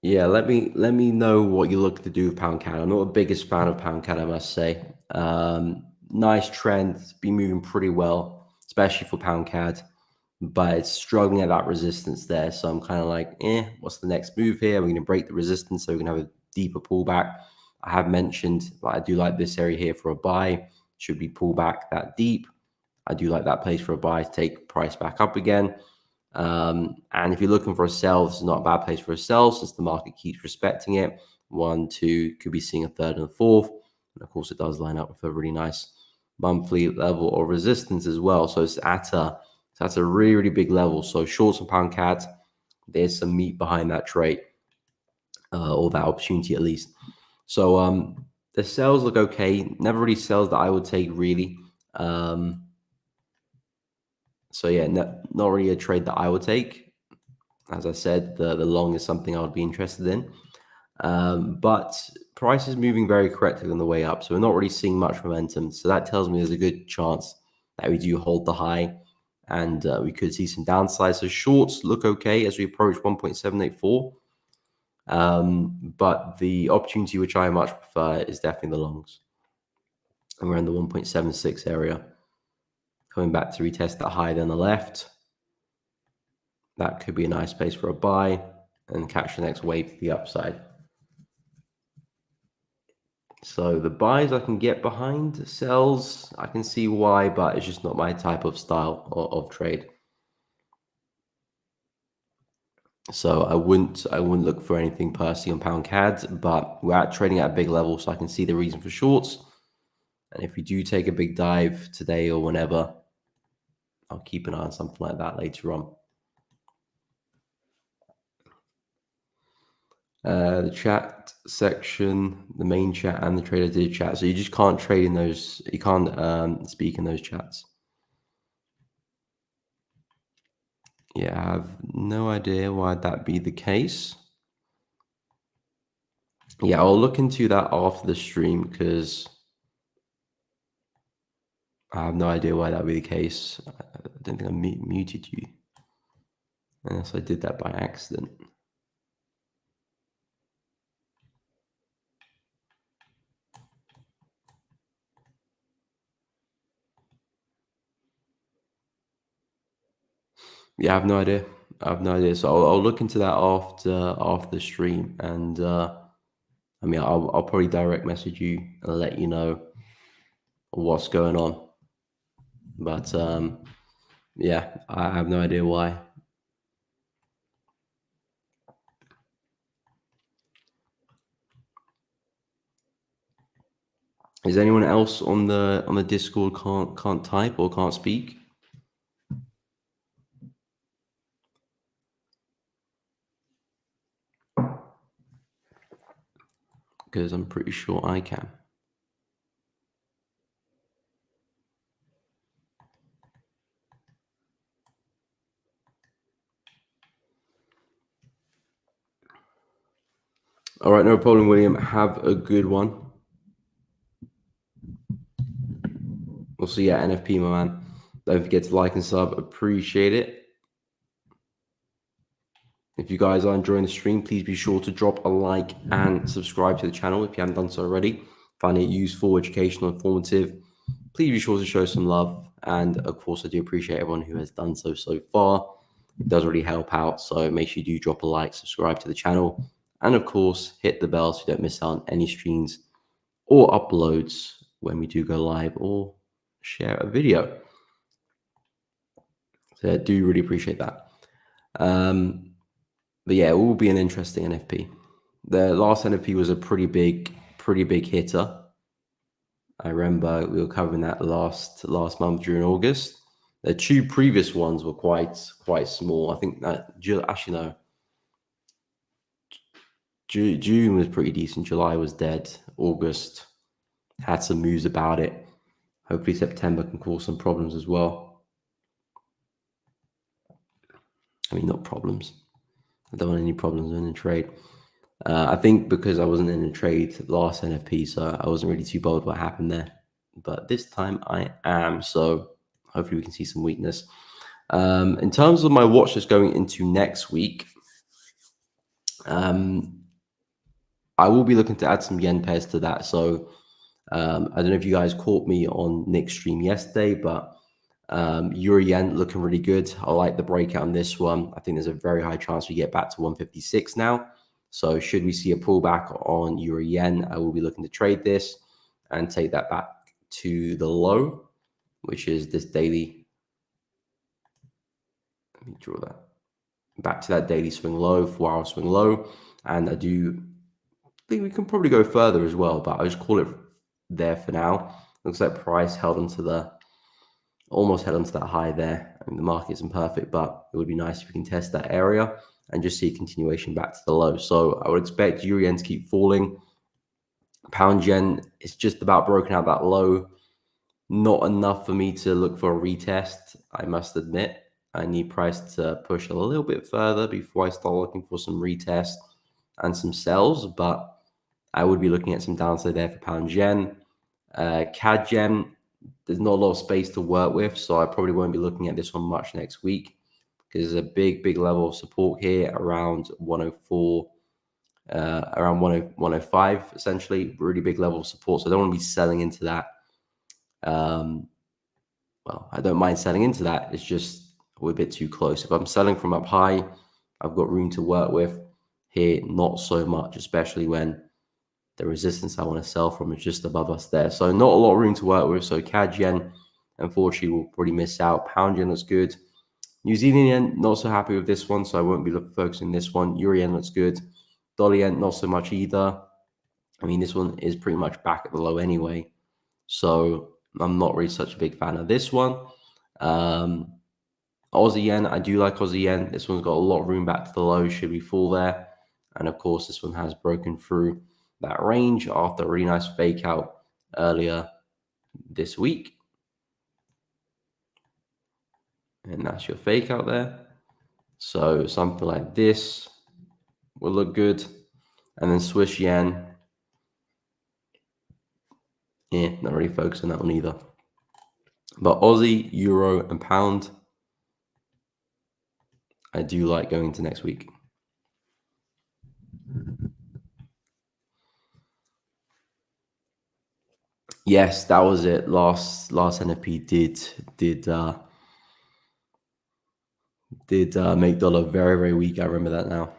Yeah, let me know what you look to do with pound CAD. I'm not the biggest fan of pound CAD, I must say. Nice trend, it's been moving pretty well, especially for pound CAD, but it's struggling at that resistance there. So I'm kind of like, what's the next move here? We're going to break the resistance, so we're going to have a deeper pullback. I have mentioned that I do like this area here for a buy. Should we pull back that deep? I do like that place for a buy to take price back up again. And if you're looking for a sell, this is not a bad place for a sell since the market keeps respecting it. 1, 2, could be seeing a third and a fourth. And of course, it does line up with a really nice monthly level of resistance as well. So it's at a really, really big level. So shorts on pound CAD, there's some meat behind that trade, or that opportunity at least. So the sells look okay. Never really sells that I would take really. So yeah, not really a trade that I would take. As I said, the long is something I would be interested in. But price is moving very correctly on the way up. So we're not really seeing much momentum. So that tells me there's a good chance that we do hold the high and we could see some downside. So shorts look okay as we approach 1.784. But the opportunity which I much prefer is definitely the longs. And we're in the 1.76 area. Coming back to retest that high on the left. That could be a nice place for a buy and catch the next wave to the upside. So the buys I can get behind, sells I can see why, but it's just not my type of style of trade. So I wouldn't look for anything personally on pound CAD, but we're trading at a big level, so I can see the reason for shorts. And if we do take a big dive today or whenever, I'll keep an eye on something like that later on. The chat section, the main chat and the trader did chat. So you just can't trade in those, you can't speak in those chats. Yeah, I have no idea why that be the case. Yeah, I'll look into that after the stream because I have no idea why that would be the case. I don't think I muted you. Unless I did that by accident. Yeah, I have no idea. I have no idea. So I'll look into that after the stream, and I mean I'll probably direct message you and let you know what's going on. But yeah, I have no idea why. Is anyone else on the Discord can't type or can't speak? Because I'm pretty sure I can. All right, no problem, William. Have a good one. We'll see you at NFP, my man. Don't forget to like and sub. Appreciate it. If you guys are enjoying the stream, please be sure to drop a like and subscribe to the channel if you haven't done so already. Finding it useful, educational, informative. Please be sure to show some love. And of course, I do appreciate everyone who has done so far. It does really help out. So make sure you do drop a like, subscribe to the channel. And of course, hit the bell so you don't miss out on any streams or uploads when we do go live or share a video. So I do really appreciate that. But yeah, it will be an interesting NFP. The last NFP was a pretty big hitter. I remember we were covering that last month during August. The two previous ones were quite small. I think that actually no, June was pretty decent. July was dead. August had some moves about it. Hopefully September can cause some problems as well. I mean, not problems. I don't want any problems in the trade. I think because I wasn't in a trade last NFP, so I wasn't really too bothered what happened there. but this time I am. So hopefully we can see some weakness. In terms of my watch list going into next week, I will be looking to add some yen pairs to that. So I don't know if you guys caught me on Nick's stream yesterday, but Euro yen looking really good. I like the breakout on this one. I think there's a very high chance we get back to 156 now. So should we see a pullback on Euro yen, I will be looking to trade this and take that back to the low, which is this daily. Let me draw that back to that daily swing low, 4-hour swing low. And I do think we can probably go further as well, but I'll just call it there for now. Looks like price held onto the almost held onto that high there. I mean, the market isn't perfect, but it would be nice if we can test that area and just see a continuation back to the low. So I would expect Euro yen to keep falling. Pound yen is just about broken out that low. Not enough for me to look for a retest, I must admit. I need price to push a little bit further before I start looking for some retest and some sells, but I would be looking at some downside there for pound yen. CAD yen, there's not a lot of space to work with, so I probably won't be looking at this one much next week because there's a big level of support here around 104, around 105, essentially, really big level of support. So I don't want to be selling into that. Well, I don't mind selling into that. It's just we're a bit too close. If I'm selling from up high, I've got room to work with. Here, not so much, especially when the resistance I want to sell from is just above us there. So not a lot of room to work with. So CAD yen, unfortunately, will probably miss out. Pound yen looks good. New Zealand yen, not so happy with this one, so I won't be focusing this one. Euro yen looks good. Dollar yen, not so much either. I mean, this one is pretty much back at the low anyway. So I'm not really such a big fan of this one. Aussie yen, I do like Aussie yen. This one's got a lot of room back to the low. Should we fall there? And of course, this one has broken through that range after a really nice fake out earlier this week. And that's your fake out there. So something like this will look good. And then Swiss yen. Yeah, not really focusing on that one either. But Aussie, Euro, and Pound, I do like going into next week. Yes, that was it. Last NFP did make dollar very weak. I remember that now.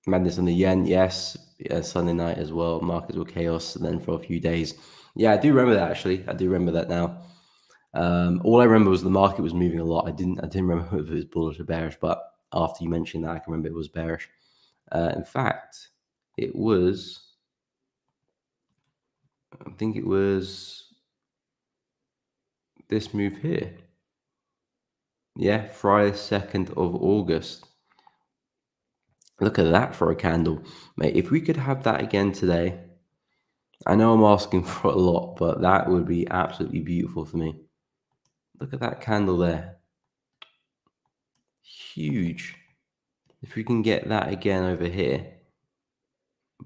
Madness on the yen, yes. Yeah, Sunday night as well. Markets were chaos, and then for a few days. Yeah, I do remember that actually. I do remember that now. All I remember was the market was moving a lot. I didn't remember if it was bullish or bearish, but after you mentioned that, I can remember it was bearish. In fact, it was. I think it was this move here. Yeah, Friday, 2nd of August. Look at that for a candle. Mate, if we could have that again today, I know I'm asking for a lot, but that would be absolutely beautiful for me. Look at that candle there. Huge. If we can get that again over here,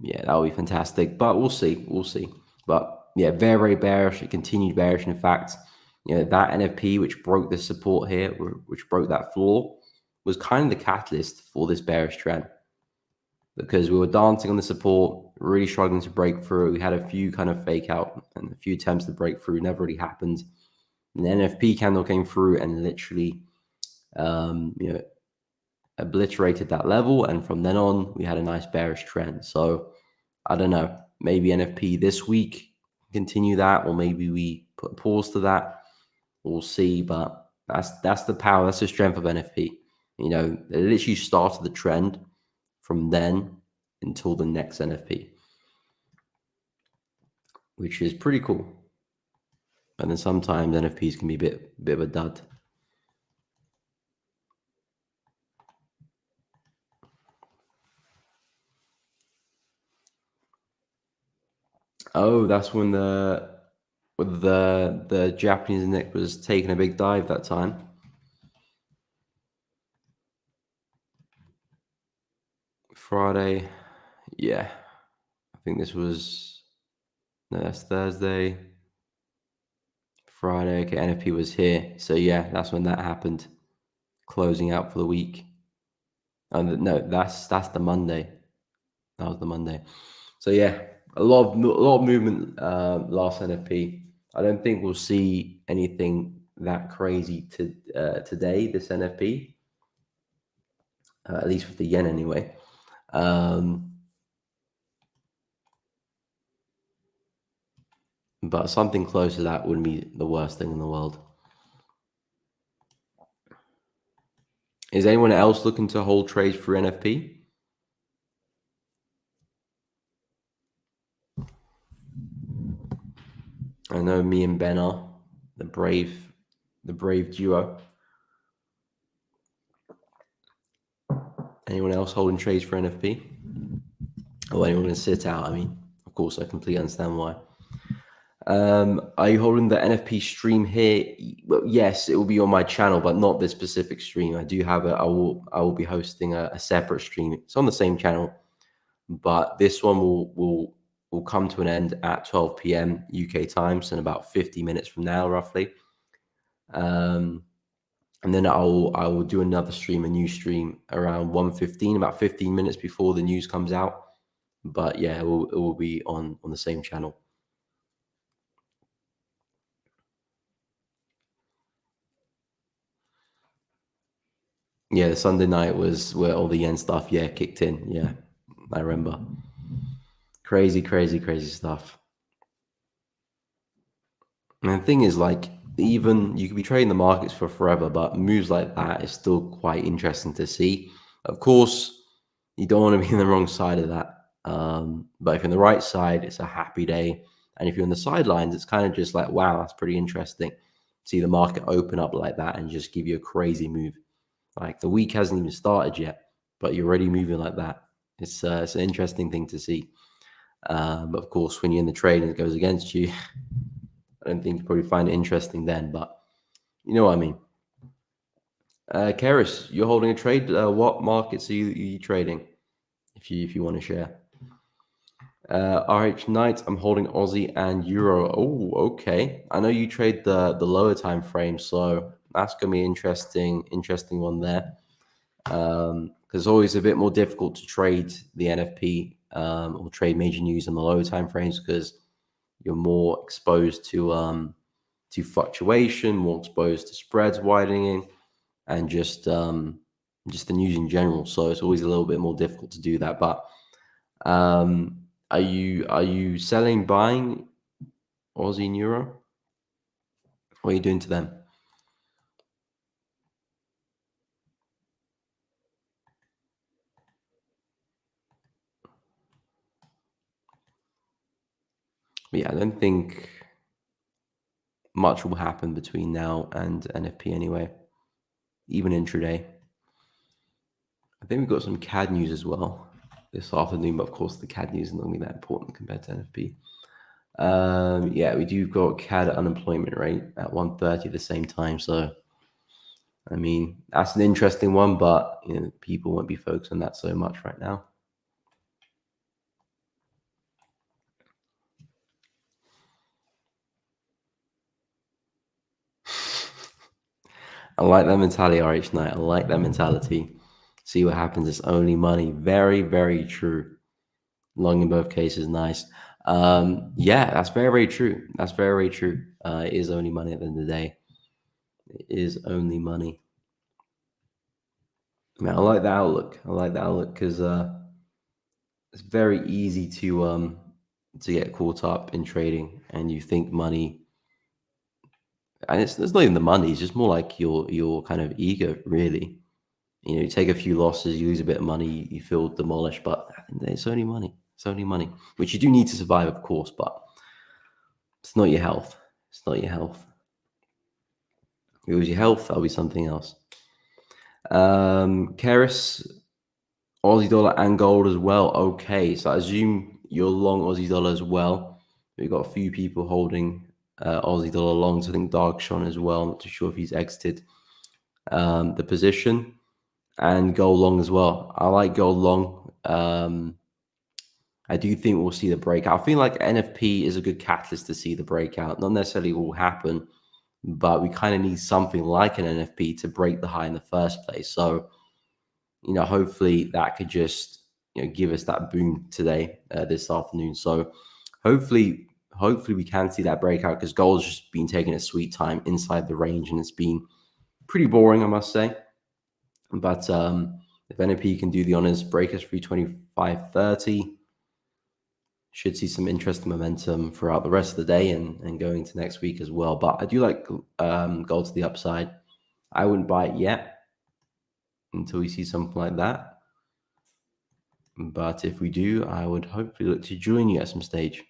yeah, that would be fantastic. But we'll see. We'll see. But yeah, very bearish. It continued bearish. In fact, you know, that NFP, which broke the support here, which broke that floor, was kind of the catalyst for this bearish trend. Because we were dancing on the support, really struggling to break through. We had a few kind of fake out and a few attempts to break through, never really happened. And the NFP candle came through and literally, obliterated that level. And from then on, we had a nice bearish trend. So I don't know, maybe NFP this week continue that, or maybe we put a pause to that. We'll see. But that's the power, that's the strength of NFP. You know, it literally started the trend from then until the next NFP, which is pretty cool. And then sometimes NFPs can be a bit of a dud. Oh, that's when the Japanese index was taking a big dive that time. Friday, yeah. I think this was No, that's Thursday. Friday. Okay, NFP was here. So yeah, that's when that happened. Closing out for the week. No, that's the Monday. That was the Monday. So yeah, a lot of movement last NFP. I don't think we'll see anything that crazy today. This NFP, at least with the yen anyway. But something close to that wouldn't be the worst thing in the world. Is anyone else looking to hold trades for NFP? I know me and Ben are the brave duo. Anyone else holding trades for NFP? Or anyone going to sit out? I mean, of course, I completely understand why. Are you holding the NFP stream here? Well, yes, it will be on my channel, but not this specific stream. I do have I will be hosting a separate stream. It's on the same channel, but this one will come to an end at 12 p.m. UK time, so in about 50 minutes from now, roughly. And then I will do another stream, a new stream around 1:15, about 15 minutes before the news comes out. But yeah, it will be on the same channel. Yeah, the Sunday night was where all the yen stuff, kicked in. Yeah, I remember. Crazy, crazy, crazy stuff. And the thing is, like, even you could be trading the markets for forever, but moves like that is still quite interesting to see. Of course, you don't want to be on the wrong side of that. But if you're on the right side, it's a happy day. And if you're on the sidelines, it's kind of just like, wow, that's pretty interesting. See the market open up like that and just give you a crazy move. Like the week hasn't even started yet, but you're already moving like that. It's an interesting thing to see. But of course, when you're in the trade and it goes against you, I don't think you probably find it interesting then, but you know what I mean. Keris, you're holding a trade. What markets are you trading? If you want to share. RH Knight, I'm holding Aussie and Euro. Oh, okay. I know you trade the lower time frame, so that's gonna be interesting one there. Because it's always a bit more difficult to trade the NFP or trade major news in the lower time frames because you're more exposed to fluctuation, more exposed to spreads widening, and just the news in general. So it's always a little bit more difficult to do that. But are you selling, buying Aussie and Euro? What are you doing to them? But yeah, I don't think much will happen between now and NFP anyway, even intraday. I think we've got some CAD news as well this afternoon, but of course the CAD news is not going to be that important compared to NFP. Yeah, we do got CAD unemployment rate at 130 at the same time. So, I mean, that's an interesting one, but you know, people won't be focused on that so much right now. I like that mentality, RH Knight. I like that mentality. See what happens. It's only money. Very, very true. Long in both cases, nice. Yeah, that's very, very true. That's very, very true. It is only money at the end of the day. It is only money. Man, I like the outlook. I like the outlook because it's very easy to get caught up in trading, and you think money. And it's not even the money. It's just more like your kind of ego, really. You know, you take a few losses, you lose a bit of money, you feel demolished, but at the end of the day, it's only money. It's only money, which you do need to survive, of course, but it's not your health. It's not your health. If it was your health, that'll be something else. Keris, Aussie dollar and gold as well. Okay, so I assume you're long Aussie dollar as well. We've got a few people holding Aussie dollar longs. I think Darkshon as well. Not too sure if he's exited the position. And gold long as well. I like gold long. I do think we'll see the breakout. I feel like NFP is a good catalyst to see the breakout. Not necessarily will happen, but we kind of need something like an NFP to break the high in the first place. So, hopefully that could just, give us that boom today, this afternoon. So hopefully we can see that breakout, because gold's just been taking a sweet time inside the range, and it's been pretty boring, I must say. But if NFP can do the honors, break us through 25.30, should see some interesting momentum throughout the rest of the day and going into next week as well. But I do like gold to the upside. I wouldn't buy it yet until we see something like that. But if we do, I would hopefully look to join you at some stage.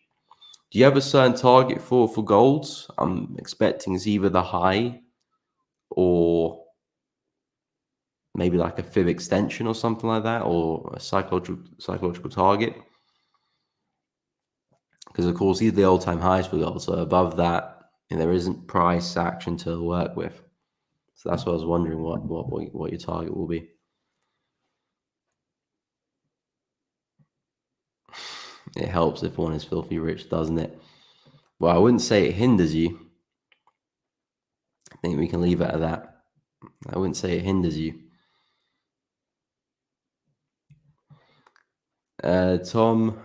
Do you have a certain target for gold? I'm expecting it's either the high or maybe like a fib extension or something like that, or a psychological target. Because of course these are the all-time highs for gold. So above that, there isn't price action to work with. So that's what I was wondering what your target will be. It helps if one is filthy rich, doesn't it? Well, I wouldn't say it hinders you. I think we can leave it at that. I wouldn't say it hinders you. Tom,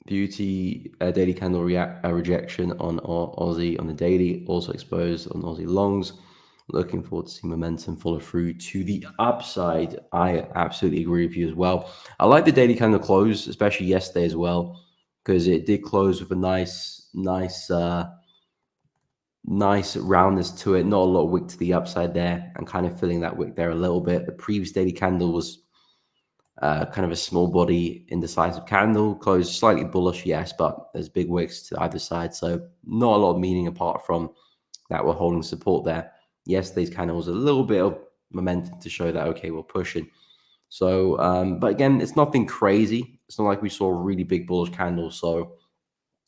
beauty daily candle rejection on Aussie on the daily, also exposed on Aussie longs. Looking forward to see momentum follow through to the upside. I absolutely agree with you as well. I like the daily candle close, especially yesterday as well, because it did close with a nice roundness to it. Not a lot of wick to the upside there, and kind of filling that wick there a little bit. The previous daily candle was kind of a small body, indecisive candle, closed slightly bullish, yes, but there's big wicks to either side. So not a lot of meaning apart from that we're holding support there. Yesterday's candle was a little bit of momentum to show that, okay, we're pushing. So, but again, it's nothing crazy. It's not like we saw a really big bullish candle. So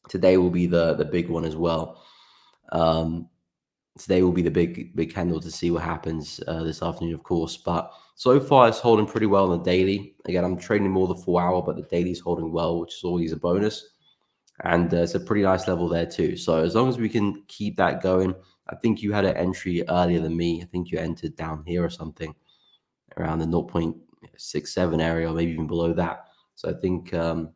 today will be the big one as well. Today will be the big candle to see what happens this afternoon, of course. But so far, it's holding pretty well on the daily. Again, I'm trading more the 4 hour, but the daily is holding well, which is always a bonus. And it's a pretty nice level there too. So as long as we can keep that going, I think you had an entry earlier than me. I think you entered down here or something around the 0.67 area, or maybe even below that. So I think you're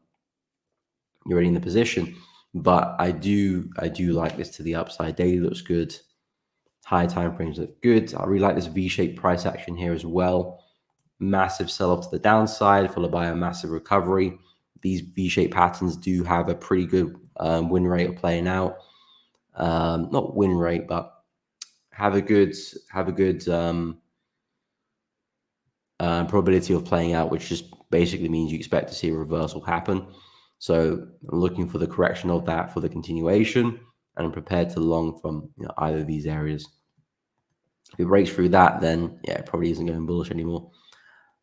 already in the position. But I do like this to the upside. Daily looks good. High time frames look good. I really like this V-shaped price action here as well. Massive sell-off to the downside, followed by a massive recovery. These V-shaped patterns do have a pretty good win rate of playing out. Not win rate, but have a good probability of playing out, which just basically means you expect to see a reversal happen. So I'm looking for the correction of that for the continuation, and I'm prepared to long from either of these areas. If it breaks through that, then yeah, it probably isn't going bullish anymore.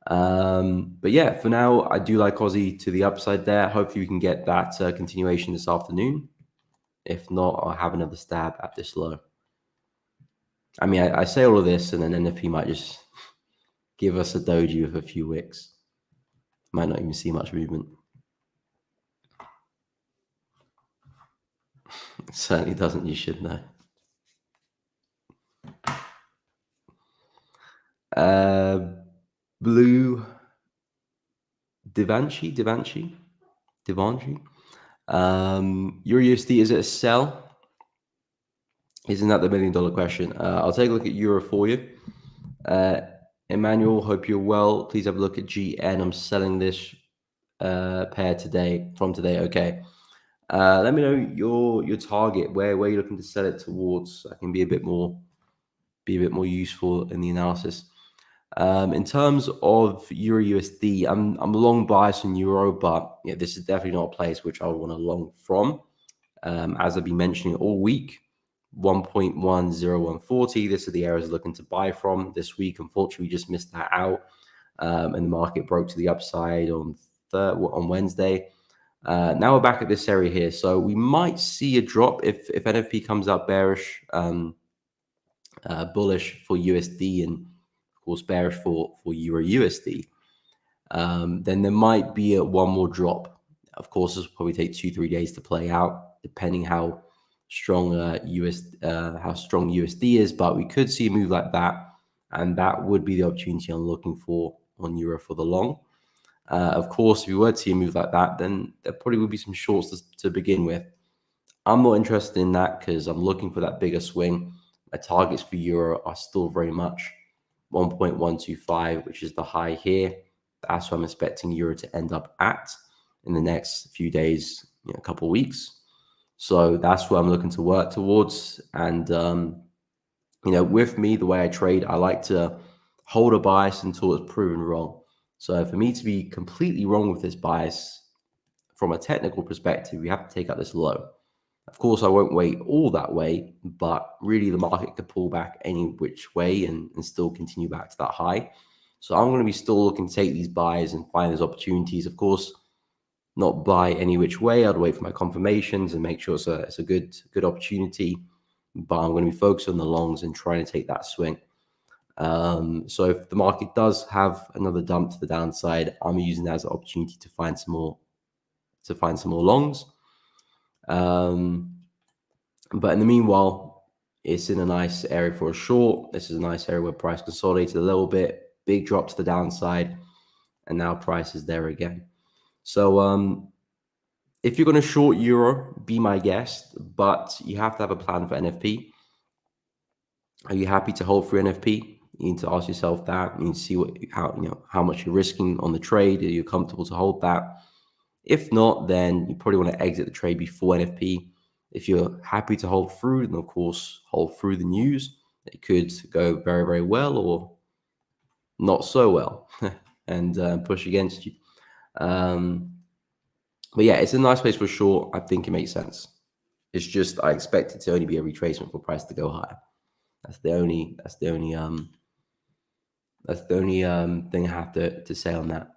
But yeah, for now, I do like Aussie to the upside there. Hopefully we can get that continuation this afternoon. If not, I'll have another stab at this low. I mean, I say all of this, and then NFP might just give us a doji with a few wicks. Might not even see much movement. It certainly doesn't. You should know. Blue Devanshi. Euro USD, is it a sell? Isn't that the $1 million question? I'll take a look at Euro for you. Emmanuel, hope you're well. Please have a look at GN. I'm selling this pair from today. Okay. Let me know your target, where you're looking to sell it towards. So I can be a bit more useful in the analysis. In terms of Euro USD, I'm a long bias in Euro, but yeah, this is definitely not a place which I would want to long from. As I've been mentioning all week, 1.10140. This is the areas looking to buy from this week. Unfortunately, we just missed that out, and the market broke to the upside on Wednesday. Now we're back at this area here, so we might see a drop if NFP comes out bearish, bullish for USD, and of course bearish for Euro USD. then there might be one more drop. Of course, this will probably take 2-3 days to play out, depending how strong how strong USD is. But we could see a move like that, and that would be the opportunity I'm looking for on euro for the long. Of course, if we were to see a move like that, then there probably would be some shorts to begin with. I'm not interested in that because I'm looking for that bigger swing. My targets for euro are still very much 1.125, which is the high here. That's what I'm expecting euro to end up at in the next few days, a couple of weeks. So that's what I'm looking to work towards. And, with me, the way I trade, I like to hold a bias until it's proven wrong. So for me to be completely wrong with this bias, from a technical perspective, we have to take out this low. Of course, I won't wait all that way, but really the market could pull back any which way and still continue back to that high. So I'm going to be still looking to take these buys and find those opportunities. Of course, not buy any which way. I'd wait for my confirmations and make sure it's a good opportunity. But I'm going to be focused on the longs and trying to take that swing. So if the market does have another dump to the downside, I'm using that as an opportunity to find some more longs. But in the meanwhile, it's in a nice area for a short. This is a nice area where price consolidated a little bit, big drop to the downside, and now price is there again. So if you're going to short euro, be my guest, but you have to have a plan for NFP. Are you happy to hold through NFP? You need to ask yourself that. You need to see how much you're risking on the trade. Are you comfortable to hold that? If not, then you probably want to exit the trade before NFP. If you're happy to hold through, then of course hold through the news. It could go very, very well or not so well and push against you. But yeah, it's a nice place for short. I think it makes sense. It's just I expect it to only be a retracement for price to go higher. That's the only thing I have to say on that.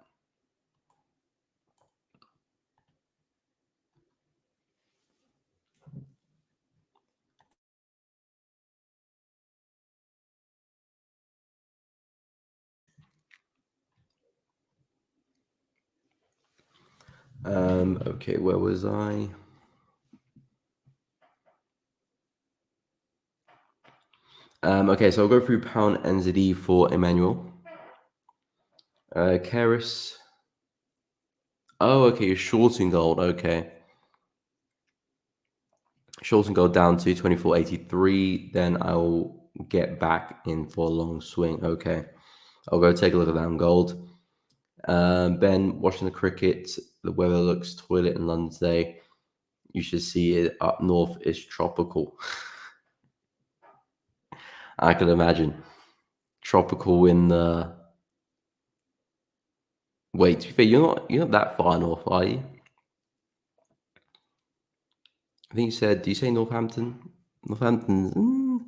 Okay, where was I? Okay, so I'll go through pound NZD for Emmanuel. Keris. Oh, okay, you're shorting gold. Okay. Shorting gold down to 24.83. Then I'll get back in for a long swing. Okay. I'll go take a look at that on gold. Ben, watching the cricket. The weather looks toilet in London today. You should see it up north is tropical. I can imagine. Tropical in the... Wait, to be fair, you're not that far north, are you? I think you said, do you say Northampton? Northampton,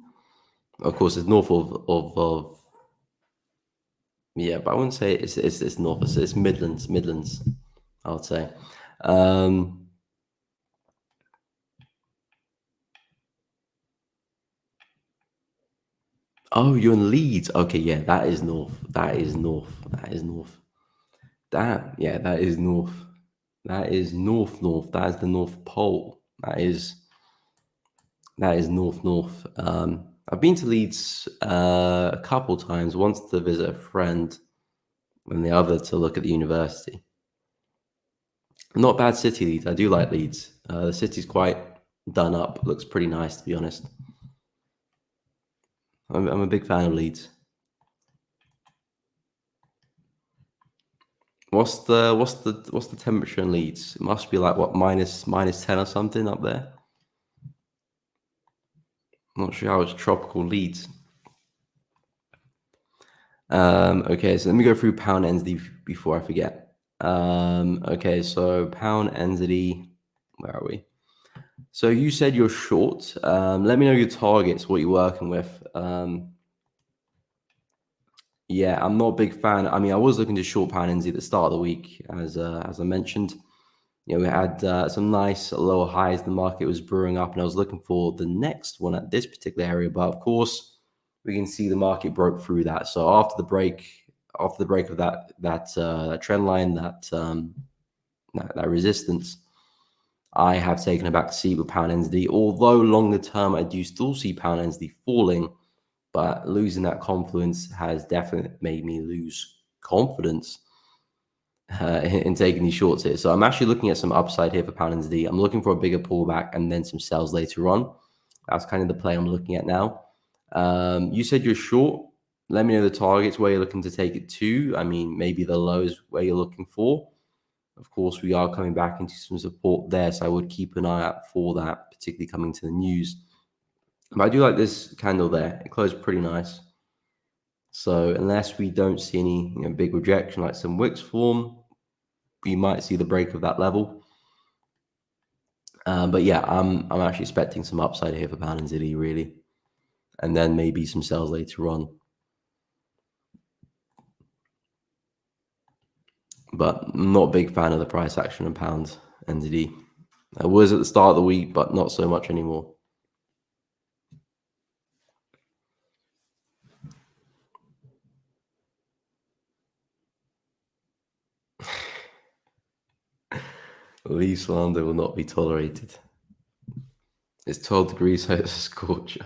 of course, it's north of yeah, but I wouldn't say it's north. It's Midlands. I would say. Oh, you're in Leeds. Okay, yeah, that is north. That is north. That is north. That is north. That is north. That is the North Pole. That is north. I've been to Leeds a couple times. Once to visit a friend, and the other to look at the university. Not bad city, Leeds. I do like Leeds. The city's quite done up. Looks pretty nice, to be honest. I'm a big fan of Leeds. What's the temperature in Leeds? It must be like what minus 10 or something up there. I'm not sure how it's tropical Leeds. Okay, so let me go through pound NZD before I forget. Okay, so pound NZD, where are we? So you said you're short. Let me know your targets, what you're working with. Yeah, I'm not a big fan. I mean, I was looking to short pound NZ at the start of the week, as I mentioned. We had some nice lower highs. The market was brewing up, and I was looking for the next one at this particular area. But of course, we can see the market broke through that. So after the break, off the break of that trend line, that resistance, I have taken a back seat with pound NZD. Although longer term, I do still see pound NZD falling, but losing that confluence has definitely made me lose confidence in taking these shorts here. So I'm actually looking at some upside here for pound NZD. I'm looking for a bigger pullback and then some sales later on. That's kind of the play I'm looking at now. You said you're short. Let me know the targets where you're looking to take it to. I mean, maybe the lows where you're looking for. Of course, we are coming back into some support there, so I would keep an eye out for that, particularly coming to the news. But I do like this candle there. It closed pretty nice. So unless we don't see any big rejection like some wicks form, we might see the break of that level. But yeah, I'm actually expecting some upside here for pound and ZD really, and then maybe some sales later on. But I'm not a big fan of the price action on pound and ZD. I was at the start of the week, but not so much anymore. Lee slander will not be tolerated. It's 12 degrees, so it's a scorcher.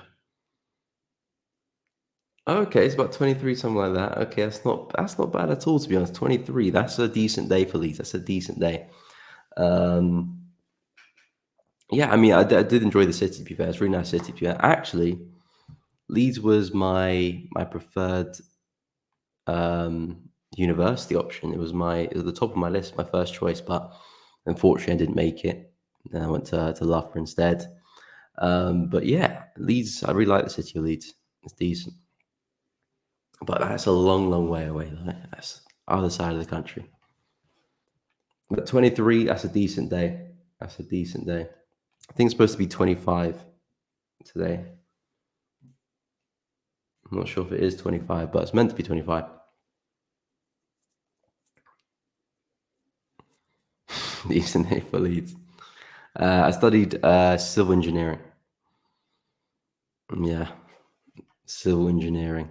Okay, it's about 23, something like that. Okay, that's not bad at all, to be honest. 23, that's a decent day for Leeds. That's a decent day. Yeah, I mean, I did enjoy the city, to be fair. It's a really nice city, to be fair. Actually, Leeds was my preferred university option. It was at the top of my list, my first choice, but unfortunately I didn't make it. Then I went to Loughborough instead. But yeah, Leeds, I really like the city of Leeds. It's decent. But that's a long, long way away. That's the other side of the country. But 23, that's a decent day. That's a decent day. I think it's supposed to be 25 today. I'm not sure if it is 25, but it's meant to be 25. Decent day for Leeds. I studied civil engineering. Yeah, civil engineering.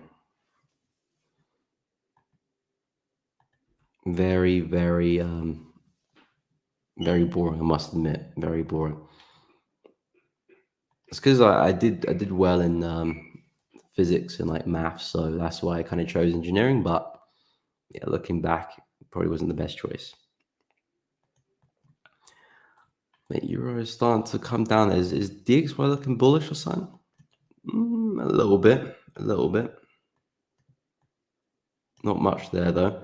Very, very, very boring. I must admit, very boring. It's because I did well in physics and like maths, so that's why I kind of chose engineering. But yeah, looking back, it probably wasn't the best choice. Mate, Euro is starting to come down. Is DXY looking bullish or something? A little bit, a little bit. Not much there though.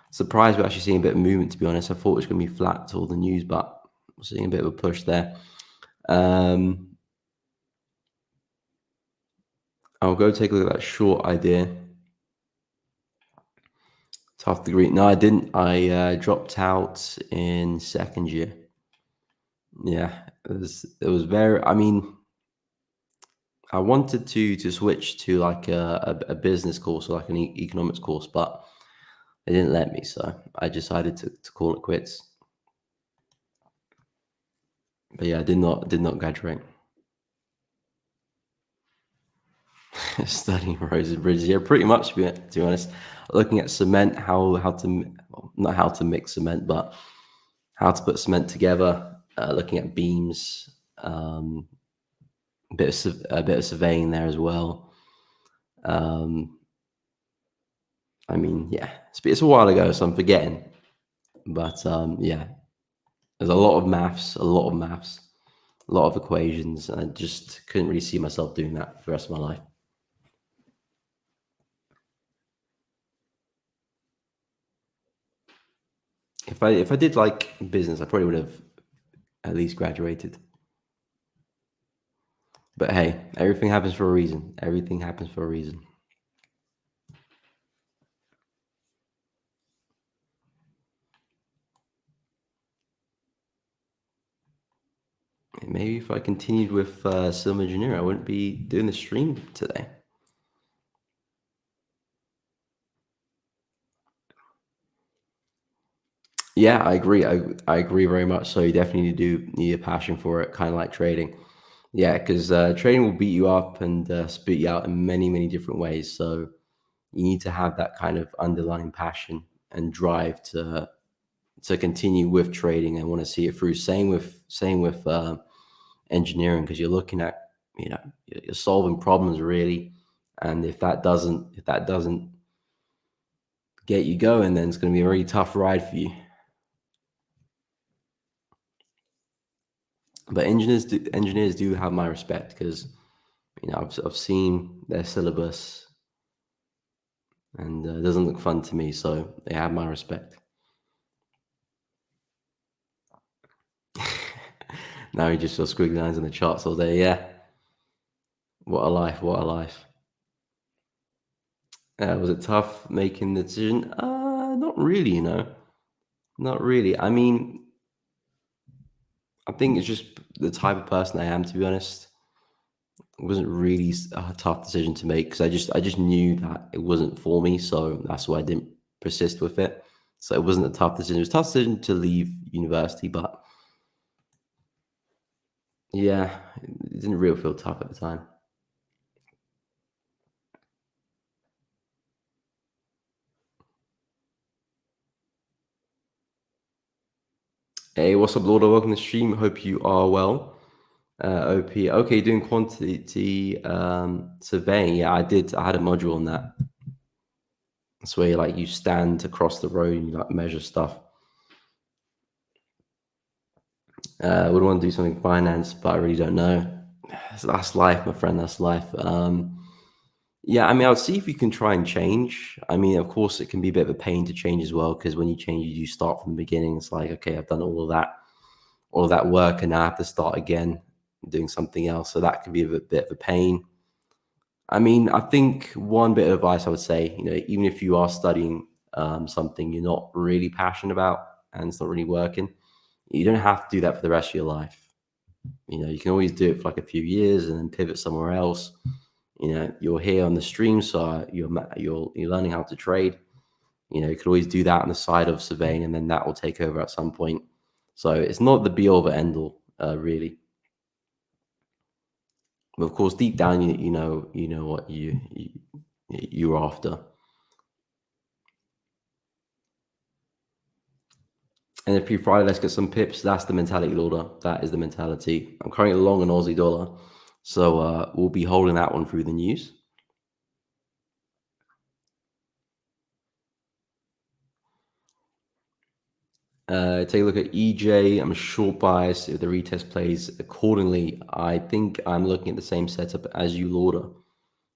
Surprised we're actually seeing a bit of movement, to be honest. I thought it was going to be flat to all the news, but we're seeing a bit of a push there. I'll go take a look at that short idea. Tough degree. No, I didn't. I dropped out in second year. Yeah, it was very. I mean, I wanted to switch to like a business course or like an economics course, but they didn't let me, so I decided to call it quits. But yeah, I did not graduate. Studying roads and bridges, yeah, pretty much. To be honest, looking at cement, not how to mix cement, but how to put cement together. Looking at beams, a bit of surveying there as well. I mean, yeah, it's a while ago, so I'm forgetting. But yeah, there's a lot of maths, a lot of equations. And I just couldn't really see myself doing that for the rest of my life. If I did like business, I probably would have at least graduated. But hey, everything happens for a reason. Everything happens for a reason. Maybe if I continued with civil engineering, I wouldn't be doing the stream today. Yeah, I agree. I agree very much. So you definitely need a passion for it, kind of like trading. Yeah, because trading will beat you up and spit you out in many different ways. So You need to have that kind of underlying passion and drive to continue with trading and want to see it through. Same with engineering, because you're looking at, you're solving problems really, and if that doesn't get you going, then it's going to be a really tough ride for you. But engineers do have my respect, because I've seen their syllabus, and it doesn't look fun to me, so they have my respect. Now you just saw squiggly lines in the charts all day. Yeah, what a life! What a life! Was it tough making the decision? Not really. Not really. I mean, I think it's just the type of person I am. To be honest, it wasn't really a tough decision to make, because I just knew that it wasn't for me, so that's why I didn't persist with it. So it wasn't a tough decision. It was a tough decision to leave university, but yeah, it didn't really feel tough at the time. Hey, what's up, Lord? Welcome to the stream. Hope you are well. OP. Okay, doing quantity surveying. Yeah, I did. I had a module on that. That's where you stand across the road and you measure stuff. Would want to do something finance, but I really don't know. That's life, my friend. That's life. Yeah, I mean, I'll see if you can try and change. I mean, of course, it can be a bit of a pain to change as well, because when you change, you start from the beginning. It's like, okay, I've done all of that work, and now I have to start again doing something else. So that can be a bit of a pain. I mean, I think one bit of advice I would say, even if you are studying something you're not really passionate about and it's not really working, you don't have to do that for the rest of your life. You can always do it for like a few years and then pivot somewhere else. You're here on the stream, so you're learning how to trade. You could always do that on the side of surveying, and then that will take over at some point. So it's not the be all the end all, really. But of course, deep down, you know what you're after. And if you Friday, let's get some pips. That's the mentality, Lauder. That is the mentality. I'm currently long an Aussie dollar, so we'll be holding that one through the news. Take a look at EJ. I'm short bias if the retest plays accordingly. I think I'm looking at the same setup as you, Lauder.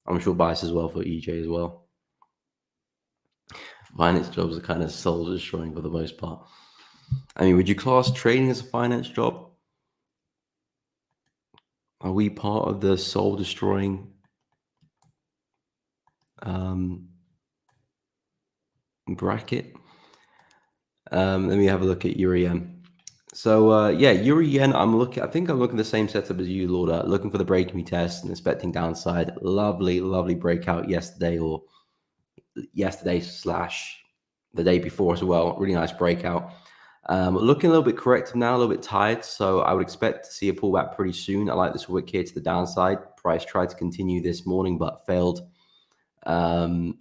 I'm short bias as well for EJ as well. Finance jobs are kind of soul destroying for the most part. I mean, would you class trading as a finance job? Are we part of the soul destroying bracket? Let me have a look at EUREM. So yeah, EUREN, I think I'm looking the same setup as you, Lauder. Looking for the break me test and expecting downside. Lovely breakout yesterday slash the day before as well. Really nice breakout. Looking a little bit corrective now, a little bit tired. So I would expect to see a pullback pretty soon. I like this wick here to the downside. Price tried to continue this morning, but failed to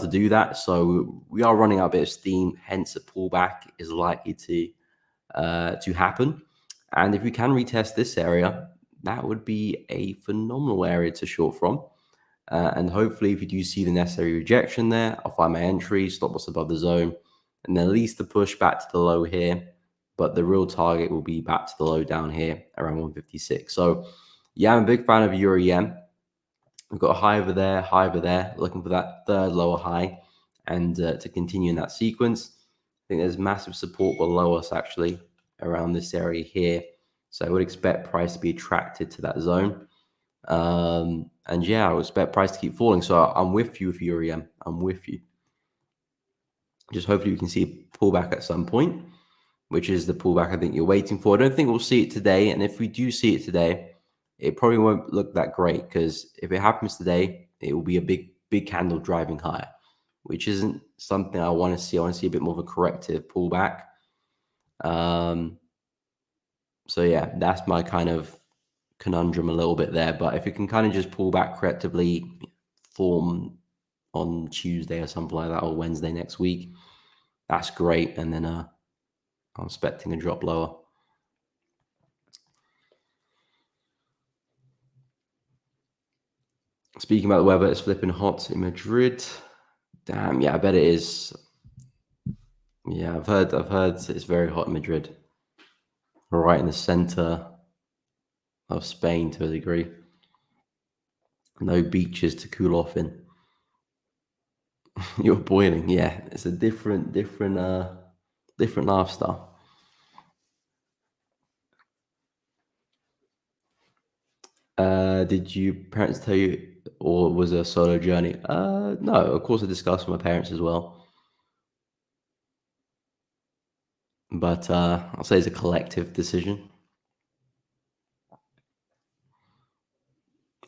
do that. So we are running out a bit of steam. Hence, a pullback is likely to happen. And if we can retest this area, that would be a phenomenal area to short from. And hopefully, if you do see the necessary rejection there, I'll find my entry, stop loss above the zone, and then at least the push back to the low here. But the real target will be back to the low down here around 156. So yeah, I'm a big fan of EUREM. We've got a high over there, looking for that third lower high, and to continue in that sequence. I think there's massive support below us actually around this area here. So I would expect price to be attracted to that zone. And yeah, I would expect price to keep falling. So I'm with you with EUREM. I'm with you. Just hopefully we can see a pullback at some point, which is the pullback I think you're waiting for. I don't think we'll see it today. And if we do see it today, it probably won't look that great, because if it happens today, it will be a big candle driving higher, which isn't something I want to see. I want to see a bit more of a corrective pullback. So yeah, that's my kind of conundrum a little bit there. But if it can kind of just pull back correctively, form on Tuesday or something like that, or Wednesday next week. That's great. And then I'm expecting a drop lower. Speaking about the weather, it's flipping hot in Madrid. Damn, yeah, I bet it is. Yeah, I've heard it's very hot in Madrid. We're right in the center of Spain to a degree. No beaches to cool off in. You're boiling, yeah. It's a different lifestyle. Did your parents tell you, or was it a solo journey? No, of course I discussed with my parents as well. But I'll say it's a collective decision.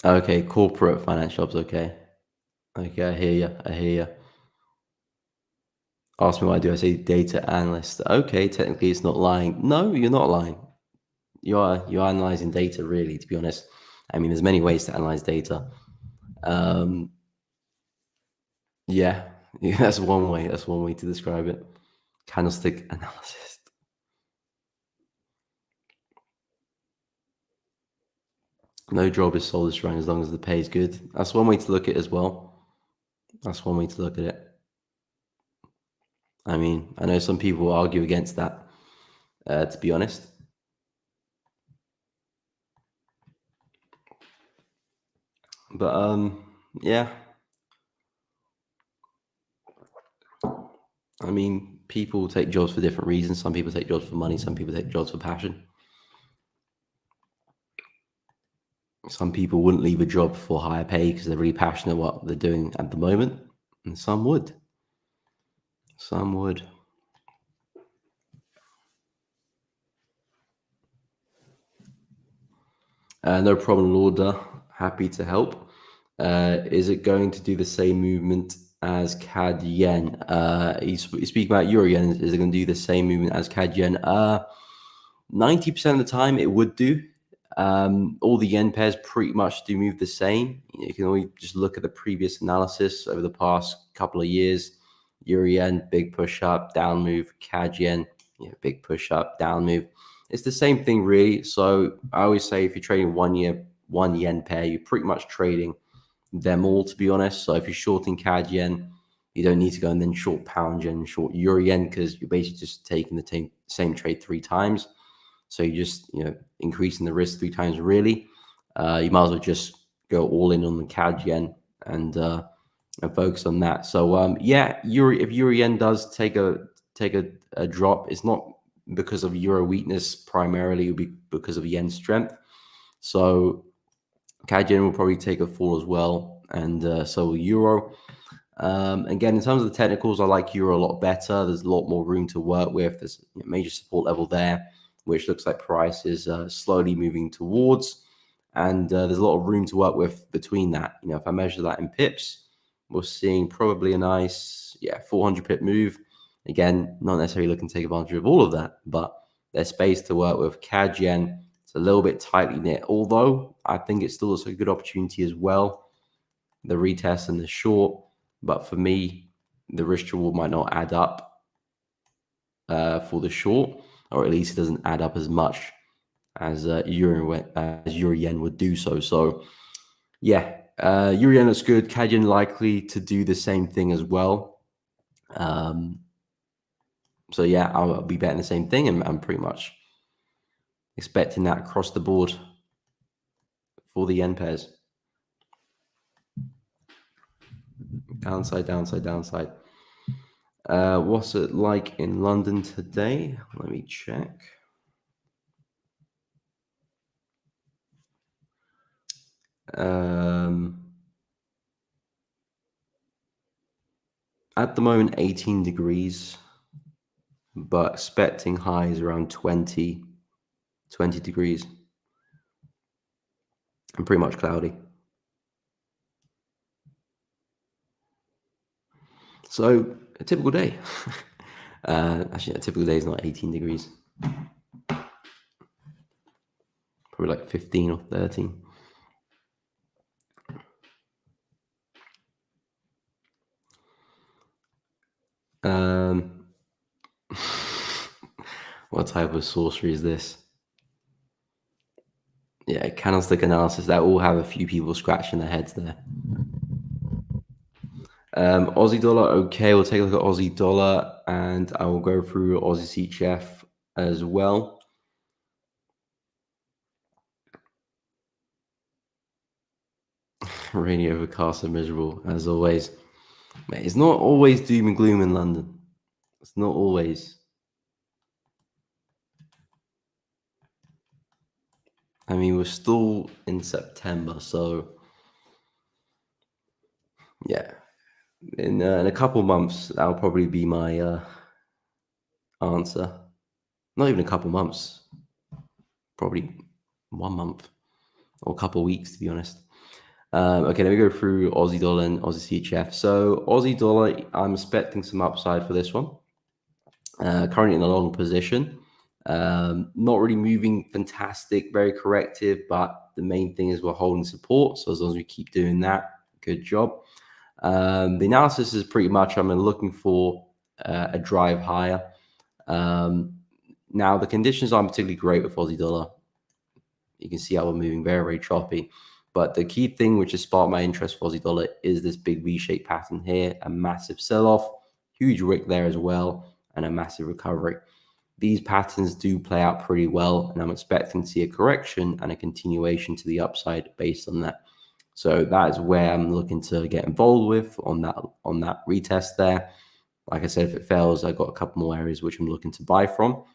Okay, corporate finance jobs, okay. Okay, I hear you. I hear you. Ask me what I do. I say data analyst. Okay, technically it's not lying. No, you're not lying. You're analyzing data, really, to be honest. I mean, there's many ways to analyze data. Yeah, yeah, that's one way. That's one way to describe it. Candlestick analysis. No job is soul destroying as long as the pay is good. That's one way to look at it as well. That's one way to look at it. I mean, I know some people argue against that, to be honest. But yeah. I mean, people take jobs for different reasons. Some people take jobs for money. Some people take jobs for passion. Some people wouldn't leave a job for higher pay because they're really passionate what they're doing at the moment, and some would. Some would. No problem, Lauda. Happy to help. Is it going to do the same movement as CAD yen? You speak about Euro yen. Is it going to do the same movement as CAD yen? 90% of the time, it would do. All the yen pairs pretty much do move the same. You can only just look at the previous analysis over the past couple of years. Euro yen, big push up, down move. CAD yen, big push up, down move. It's the same thing, really. So I always say if you're trading one yen pair, you're pretty much trading them all, to be honest. So if you're shorting CAD yen, you don't need to go and then short pound yen, short euro yen, because you're basically just taking the same trade 3 times. So you're just increasing the risk 3 times. Really, you might as well just go all in on the CAD yen and focus on that. So yeah, if euro yen does take a drop, it's not because of euro weakness primarily. It'll be because of yen strength. So CAD yen will probably take a fall as well, and so will euro. Again, in terms of the technicals, I like euro a lot better. There's a lot more room to work with. There's a major support level there, which looks like price is slowly moving towards. And there's a lot of room to work with between that. If I measure that in pips, we're seeing probably a nice, 400 pip move. Again, not necessarily looking to take advantage of all of that, but there's space to work with. CAD yen, it's a little bit tightly knit, although I think it's still a good opportunity as well. The retest and the short, but for me, the risk reward might not add up for the short, or at least it doesn't add up as much as euro yen would do so. So yeah, euro yen looks good. CAD yen likely to do the same thing as well. So yeah, I'll be betting the same thing, and I'm pretty much expecting that across the board for the yen pairs. Downside, downside, downside. What's it like in London today? Let me check. At the moment, 18 degrees, but expecting highs around 20 degrees. And pretty much cloudy. So a typical day. Actually, a typical day is not 18 degrees. Probably like 15 or 13. Um, what type of sorcery is this? Yeah, candlestick analysis. That will have a few people scratching their heads there. Aussie dollar. Okay, we'll take a look at Aussie dollar, and I will go through Aussie CHF as well. Rainy, overcast, and miserable as always. Mate, it's not always doom and gloom in London. It's not always. I mean, we're still in September, so yeah. In a couple months, that'll probably be my answer. Not even a couple months, probably 1 month or a couple weeks, to be honest. Okay, let me go through Aussie dollar and Aussie CHF. So Aussie dollar, I'm expecting some upside for this one. Currently in a long position. Not really moving fantastic, very corrective, but the main thing is we're holding support. So as long as we keep doing that, good job. The analysis is pretty much I'm looking for a drive higher. Now, the conditions aren't particularly great with Aussie dollar. You can see how we're moving very, very choppy. But the key thing which has sparked my interest for Aussie dollar is this big V-shaped pattern here, a massive sell-off, huge wick there as well, and a massive recovery. These patterns do play out pretty well, and I'm expecting to see a correction and a continuation to the upside based on that. So that is where I'm looking to get involved with on that retest there. Like I said, if it fails, I've got a couple more areas which I'm looking to buy from.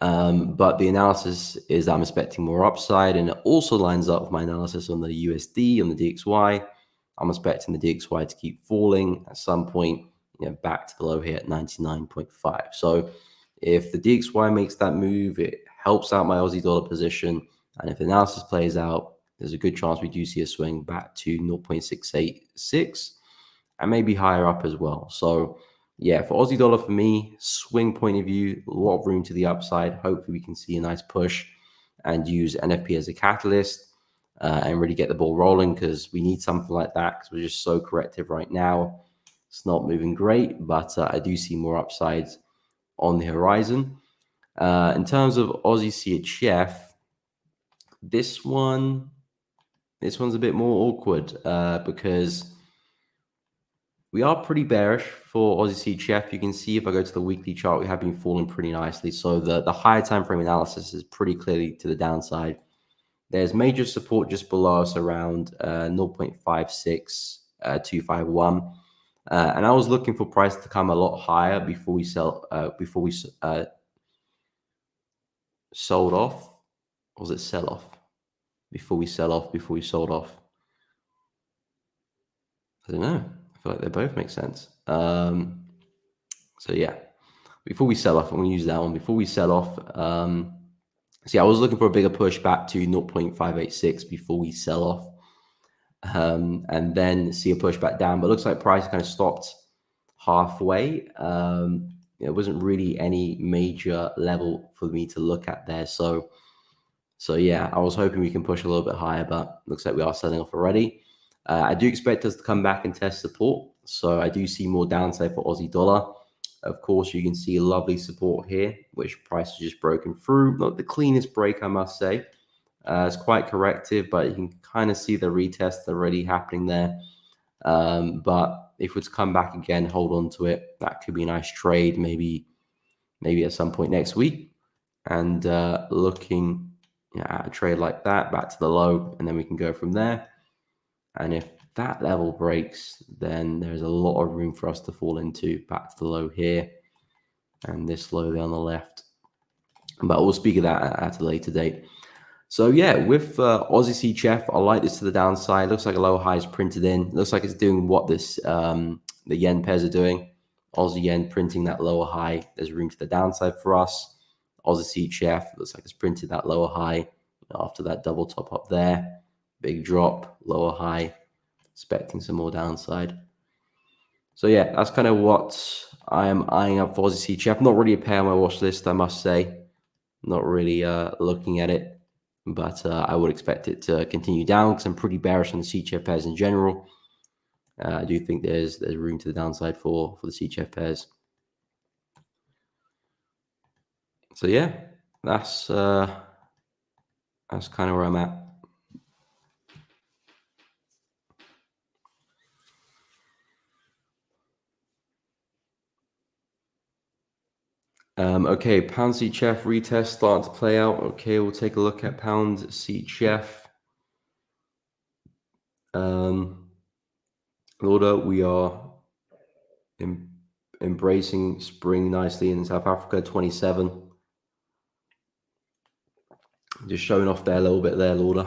But the analysis is that I'm expecting more upside, and it also lines up with my analysis on the USD, on the DXY. I'm expecting the DXY to keep falling at some point, back to the low here at 99.5. So if the DXY makes that move, it helps out my Aussie dollar position. And if the analysis plays out, there's a good chance we do see a swing back to 0.686 and maybe higher up as well. So yeah, for Aussie dollar, for me, swing point of view, a lot of room to the upside. Hopefully we can see a nice push and use NFP as a catalyst and really get the ball rolling, because we need something like that, because we're just so corrective right now. It's not moving great, but I do see more upsides on the horizon. In terms of Aussie CHF, this one's a bit more awkward because we are pretty bearish for Aussie CHF. You can see if I go to the weekly chart, we have been falling pretty nicely. So the higher time frame analysis is pretty clearly to the downside. There's major support just below us around 0.56251. And I was looking for price to come a lot higher before we sold off. Or was it sell off? Before we sold off. I don't know. I feel like they both make sense. So yeah, before we sell off, I'm going to use that one. Before we sell off, so yeah, I was looking for a bigger push back to 0.586 before we sell off, and then see a push back down. But it looks like price kind of stopped halfway. It wasn't really any major level for me to look at there. So yeah, I was hoping we can push a little bit higher, but looks like we are selling off already. I do expect us to come back and test support. So I do see more downside for Aussie dollar. Of course, you can see a lovely support here, which price has just broken through. Not the cleanest break, I must say. It's quite corrective, but you can kind of see the retest already happening there. But if it's come back again, hold on to it. That could be a nice trade, maybe at some point next week. And looking at a trade like that, back to the low, and then we can go from there. And if that level breaks, then there's a lot of room for us to fall into, back to the low here and this low there on the left. But we'll speak of that at a later date. So yeah, with Aussie CHF, I like this to the downside. Looks like a lower high is printed in. Looks like it's doing what this the yen pairs are doing. Aussie yen printing that lower high. There's room to the downside for us. Aussie CHF looks like it's printed that lower high after that double top up there. Big drop, lower high, expecting some more downside. So yeah, that's kind of what I am eyeing up for Aussie CHF. Not really a pair on my watch list, I must say. Not really looking at it, but I would expect it to continue down because I'm pretty bearish on the CHF pairs in general. I do think there's room to the downside for the CHF pairs. So yeah, that's kind of where I'm at. Okay, pound CHF retest starting to play out. Okay, we'll take a look at pound CHF. Order, we are embracing spring nicely in South Africa, 27. Just showing off there a little bit there, Lauder.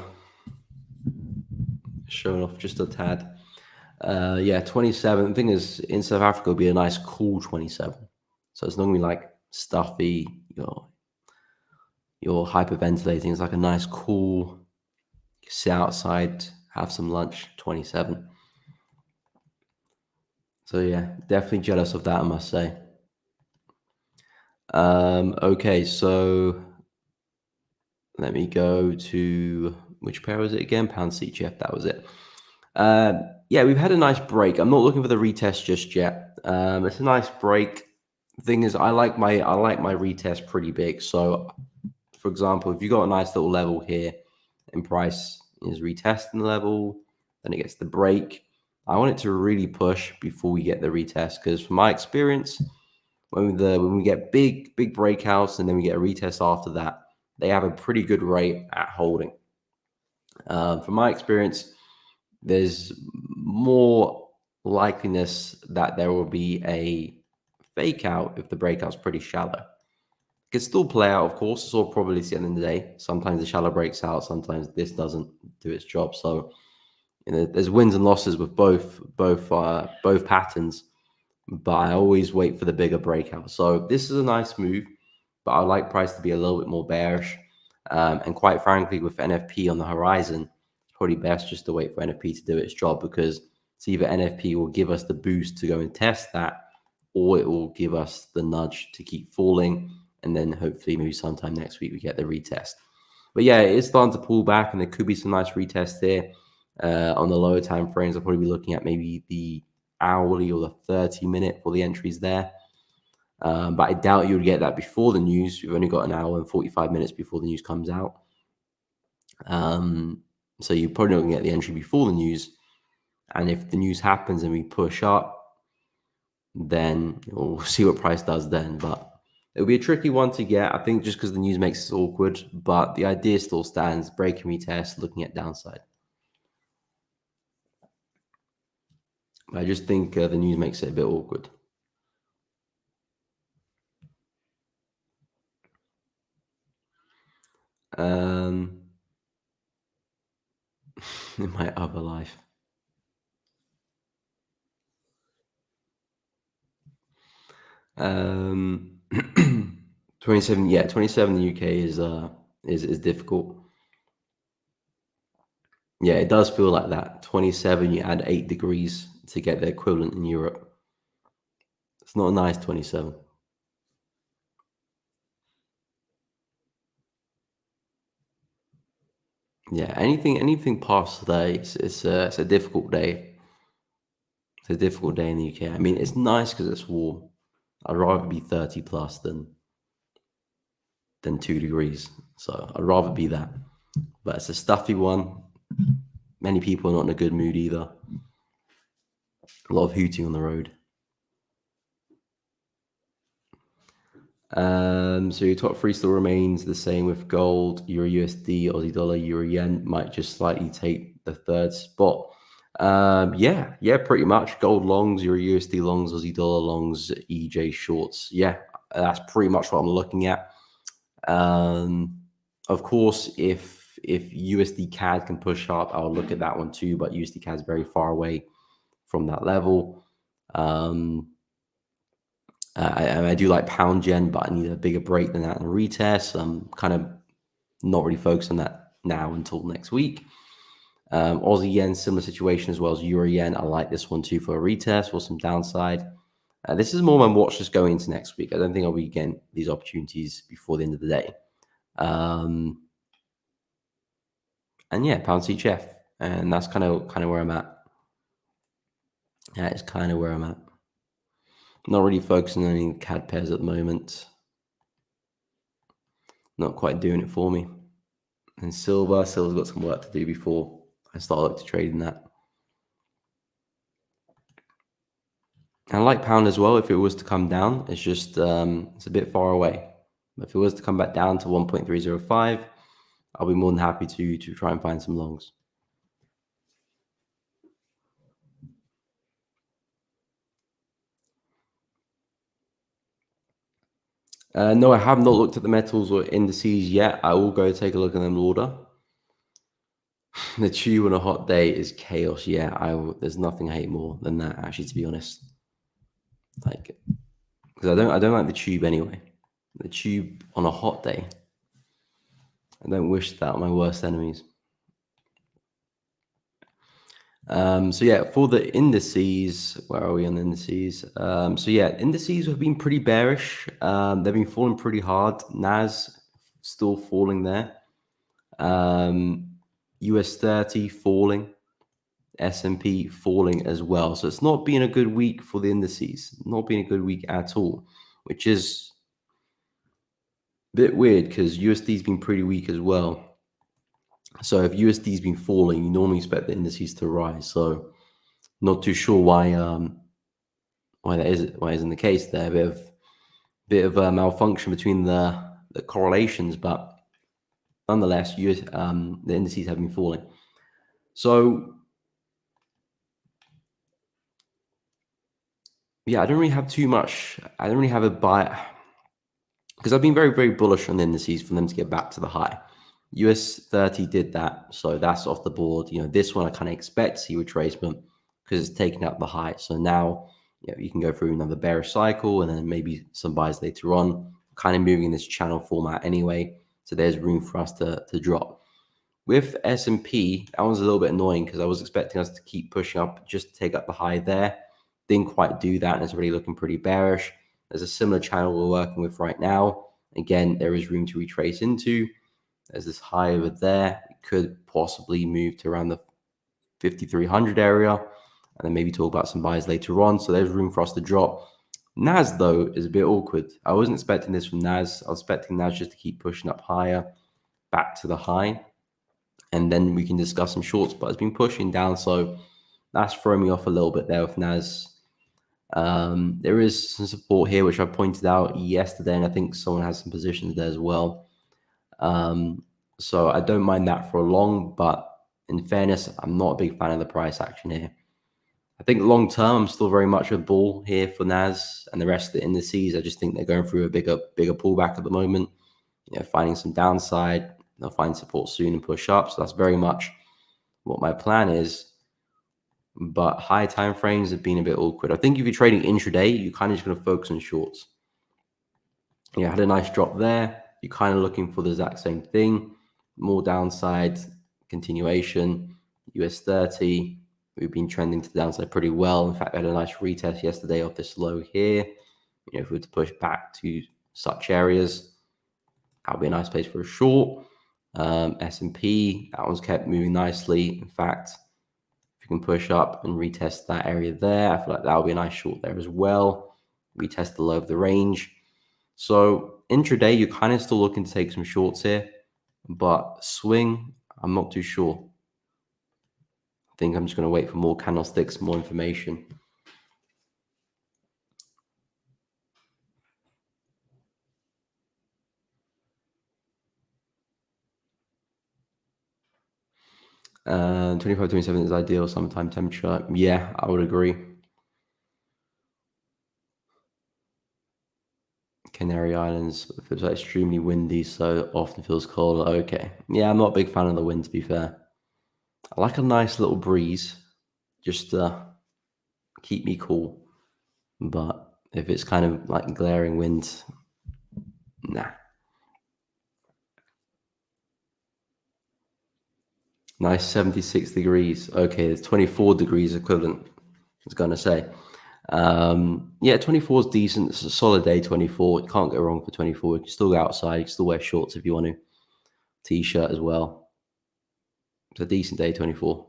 Showing off just a tad. Yeah, 27. The thing is, in South Africa, it'll be a nice cool 27. So it's not gonna be like stuffy, you're hyperventilating. It's like a nice cool, sit outside, have some lunch, 27. So yeah, definitely jealous of that, I must say. Okay, so let me go to, which pair was it again? Pound CHF, that was it. Yeah, we've had a nice break. I'm not looking for the retest just yet. It's a nice break. Thing is, I like my retest pretty big. So, for example, if you got a nice little level here, and price is retesting the level, then it gets the break. I want it to really push before we get the retest, because from my experience, when we get big breakouts and then we get a retest after that, they have a pretty good rate at holding. From my experience, there's more likeliness that there will be a fake out if the breakout's pretty shallow. It could still play out, of course. It's all probability at the end of the day. Sometimes the shallow breaks out, sometimes this doesn't do its job. So there's wins and losses with both patterns. But I always wait for the bigger breakout. So this is a nice move, but I like price to be a little bit more bearish. And quite frankly, with NFP on the horizon, it's probably best just to wait for NFP to do its job, because it's either NFP will give us the boost to go and test that, or it will give us the nudge to keep falling. And then hopefully maybe sometime next week we get the retest. But yeah, it is starting to pull back, and there could be some nice retests here on the lower time frames. I'll probably be looking at maybe the hourly or the 30-minute for the entries there. But I doubt you would get that before the news. You've only got an hour and 45 minutes before the news comes out. So you're probably not going to get the entry before the news. And if the news happens and we push up, then we'll see what price does then. But it'll be a tricky one to get, I think, just because the news makes it awkward. But the idea still stands: break and retest, looking at downside. I just think the news makes it a bit awkward. In my other life. 27, yeah, 27 in the UK is difficult. Yeah, it does feel like that. 27, you add 8 degrees to get the equivalent in Europe. It's not a nice 27. Yeah, anything past today, it's a difficult day. It's a difficult day in the UK. I mean, it's nice because it's warm. I'd rather be 30 plus than 2 degrees. So I'd rather be that. But it's a stuffy one. Many people are not in a good mood either. A lot of hooting on the road. So your top three still remains the same with gold, Euro USD, Aussie dollar, Euro yen. Might just slightly take the third spot. Yeah, pretty much. Gold longs, Euro USD longs, Aussie dollar longs, EJ shorts. Yeah, that's pretty much what I'm looking at. Of course, if USD CAD can push up, I'll look at that one too. But USD CAD is very far away from that level. I do like pound yen, but I need a bigger break than that in a retest. I'm kind of not really focused on that now until next week. Aussie yen, similar situation as well as Euro yen. I like this one too for a retest for some downside. This is more my watch list going into next week. I don't think I'll be getting these opportunities before the end of the day. And yeah, pound CHF, and that's kind of where I'm at. That is kind of where I'm at. Not really focusing on any CAD pairs at the moment. Not quite doing it for me. And silver's got some work to do before I start looking to trade in that. And I like pound as well. If it was to come down, it's just it's a bit far away. But if it was to come back down to 1.305, I'll be more than happy to try and find some longs. No, I have not looked at the metals or indices yet. I will go take a look at them in order. The tube on a hot day is chaos. Yeah, there's nothing I hate more than that, actually, to be honest. Like, because I don't like the tube anyway. The tube on a hot day, I don't wish that on my worst enemies. So yeah, for the indices, where are we on the indices? So yeah, indices have been pretty bearish. They've been falling pretty hard. NAS still falling there. US 30 falling. S&P falling as well. So it's not been a good week for the indices. Not been a good week at all, which is a bit weird because USD's been pretty weak as well. So if USD's been falling, you normally expect the indices to rise. So not too sure why that isn't the case there. A bit of a malfunction between the correlations, but nonetheless, the indices have been falling. So yeah, I don't really have too much. I don't really have a buy because I've been very, very bullish on the indices for them to get back to the high. US 30 did that, so that's off the board. You know, this one I kind of expect to see retracement because it's taken out the high. So now, you know, you can go through another bearish cycle and then maybe some buys later on, kind of moving in this channel format anyway. So there's room for us to drop. With S&P, that one's a little bit annoying because I was expecting us to keep pushing up, just to take up the high there. Didn't quite do that, and it's really looking pretty bearish. There's a similar channel we're working with right now. Again, there is room to retrace into. There's this high over there. It could possibly move to around the 5,300 area, and then maybe talk about some buys later on. So there's room for us to drop. NAS, though, is a bit awkward. I wasn't expecting this from NAS. I was expecting NAS just to keep pushing up higher, back to the high, and then we can discuss some shorts, but it's been pushing down, so that's throwing me off a little bit there with NAS. There is some support here, which I pointed out yesterday, and I think someone has some positions there as well. So I don't mind that for a long, but in fairness, I'm not a big fan of the price action here. I think long term, I'm still very much a bull here for NAS and the rest of the indices. I just think they're going through a bigger pullback at the moment. You know, finding some downside, they'll find support soon and push up. So that's very much what my plan is. But high time frames have been a bit awkward. I think if you're trading intraday, you're kind of just going to focus on shorts. Yeah, had a nice drop there. You're kind of looking for the exact same thing. More downside, continuation, US 30. We've been trending to the downside pretty well. In fact, I had a nice retest yesterday off this low here. You know, if we were to push back to such areas, that'll be a nice place for a short. S&P, that one's kept moving nicely. In fact, if you can push up and retest that area there, I feel like that'll be a nice short there as well. Retest the low of the range. So intraday, you're kind of still looking to take some shorts here, but swing, I'm not too sure. I think I'm just going to wait for more candlesticks, more information. Uh, 25, 27 is ideal sometime temperature. Yeah, I would agree. Canary Islands feels like extremely windy, so often feels cold. Okay. Yeah, I'm not a big fan of the wind, to be fair. I like a nice little breeze, just to keep me cool. But if it's kind of like glaring wind, nah. Nice 76 degrees. Okay, it's 24 degrees equivalent, I was going to say. Yeah, 24 is decent. It's a solid day, 24. You can't go wrong for 24. You can still go outside. You can still wear shorts if you want to. T-shirt as well. It's a decent day, 24.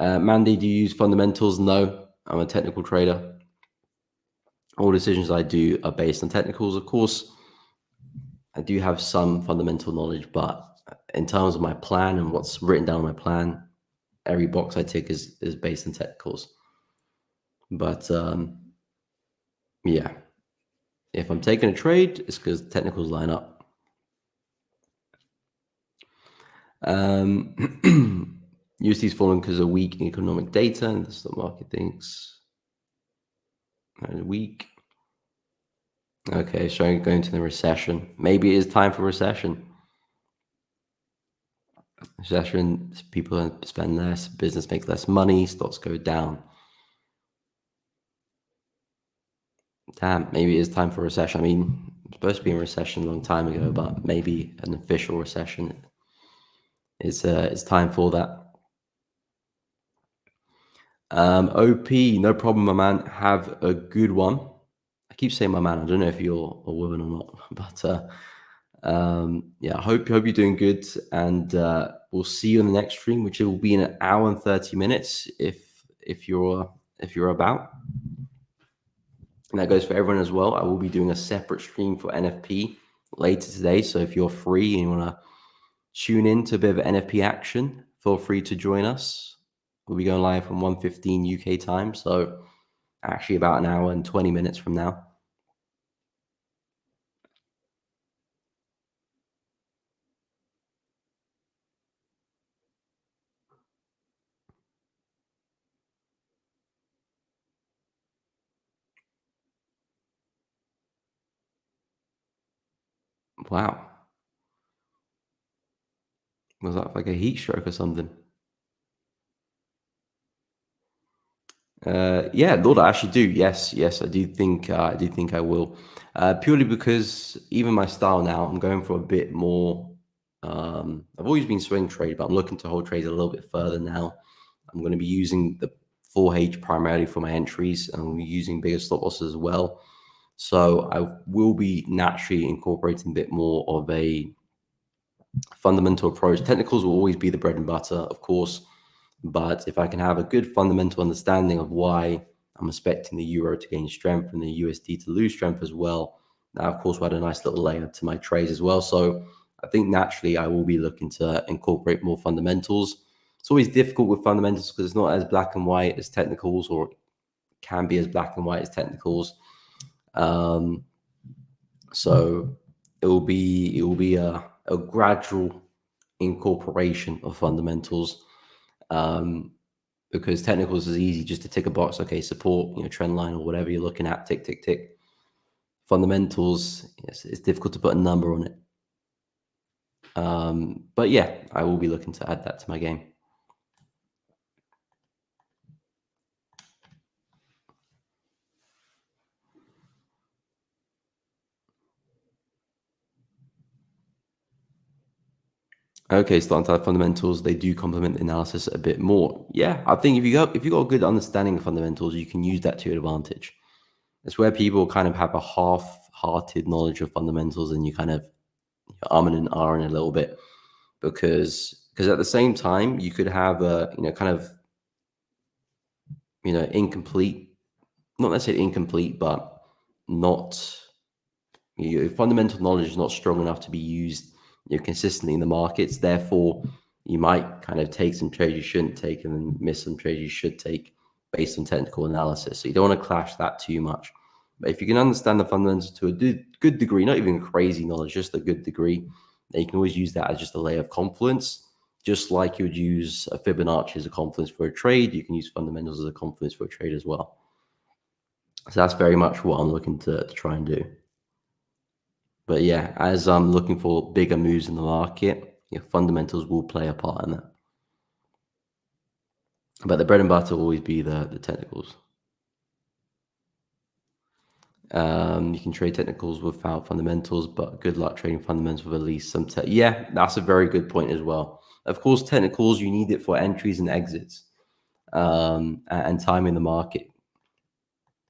Mandy, do you use fundamentals? No. I'm a technical trader. All decisions I do are based on technicals. Of course, I do have some fundamental knowledge, but in terms of my plan and what's written down in my plan, every box I tick is based on technicals. But yeah, if I'm taking a trade, it's because technicals line up. USD's falling because of weak economic data, and the stock market thinks weak. Okay, showing going to the recession. Maybe it is time for recession. Recession, people spend less, business makes less money, stocks go down. Damn, maybe it is time for a recession. I mean, it's supposed to be in recession a long time ago, but maybe an official recession is it's time for that. OP, no problem, my man. Have a good one. I keep saying my man. I don't know if you're a woman or not, but yeah, I hope you're doing good, and we'll see you in the next stream, which will be in an hour and 30 minutes if you're about. And that goes for everyone as well. I will be doing a separate stream for NFP later today. So if you're free and you want to tune in to a bit of NFP action, feel free to join us. We'll be going live from 1:15 UK time. So actually about an hour and 20 minutes from now. Wow. Was that like a heat stroke or something? Yeah, Lord, I actually do. Yes, I do think I will. Purely because even my style now, I'm going for a bit more. I've always been swing trade, but I'm looking to hold trades a little bit further now. I'm going to be using the 4H primarily for my entries, and I'm using bigger stop losses as well. So I will be naturally incorporating a bit more of a fundamental approach. Technicals will always be the bread and butter, of course, but if I can have a good fundamental understanding of why I'm expecting the euro to gain strength and the USD to lose strength as well, that of course will add a nice little layer to my trades as well. So I think naturally I will be looking to incorporate more fundamentals. It's always difficult with fundamentals because it's not as black and white as technicals, or can be as black and white as technicals. So it will be a gradual incorporation of fundamentals, because technicals is easy just to tick a box. Okay, support, trend line or whatever you're looking at, tick, tick, tick. Fundamentals, yes, it's difficult to put a number on it. But yeah, I will be looking to add that to my game. Okay, starting to add fundamentals, they do complement the analysis a bit more. Yeah, I think if you got a good understanding of fundamentals, you can use that to your advantage. It's where people kind of have a half-hearted knowledge of fundamentals, and you kind of umming and ahhing a little bit, because at the same time you could have a kind of incomplete, not necessarily incomplete, but not your fundamental knowledge is not strong enough to be used consistently in the markets. Therefore, you might kind of take some trades you shouldn't take and then miss some trades you should take based on technical analysis. So you don't want to clash that too much. But if you can understand the fundamentals to a good degree, not even crazy knowledge, just a good degree, then you can always use that as just a layer of confluence. Just like you would use a Fibonacci as a confluence for a trade, you can use fundamentals as a confluence for a trade as well. So that's very much what I'm looking to try and do. But yeah, as I'm looking for bigger moves in the market, fundamentals will play a part in that. But the bread and butter will always be the technicals. You can trade technicals without fundamentals, but good luck trading fundamentals with at least some tech. Yeah, that's a very good point as well. Of course, technicals, you need it for entries and exits, and timing the market.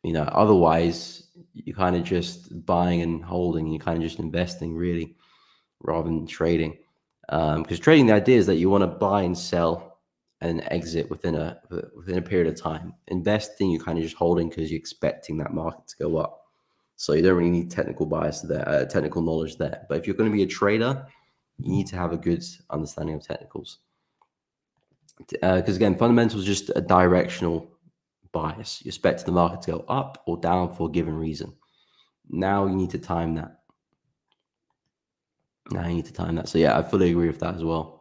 Otherwise, you're kind of just buying and holding, and you're kind of just investing really, rather than trading. Because trading, the idea is that you want to buy and sell an exit within a period of time. Investing, you're kind of just holding because you're expecting that market to go up. So you don't really need technical bias there, technical knowledge there. But if you're going to be a trader, you need to have a good understanding of technicals. Because again, fundamentals is just a directional bias. You expect the market to go up or down for a given reason. Now you need to time that. So yeah, I fully agree with that as well.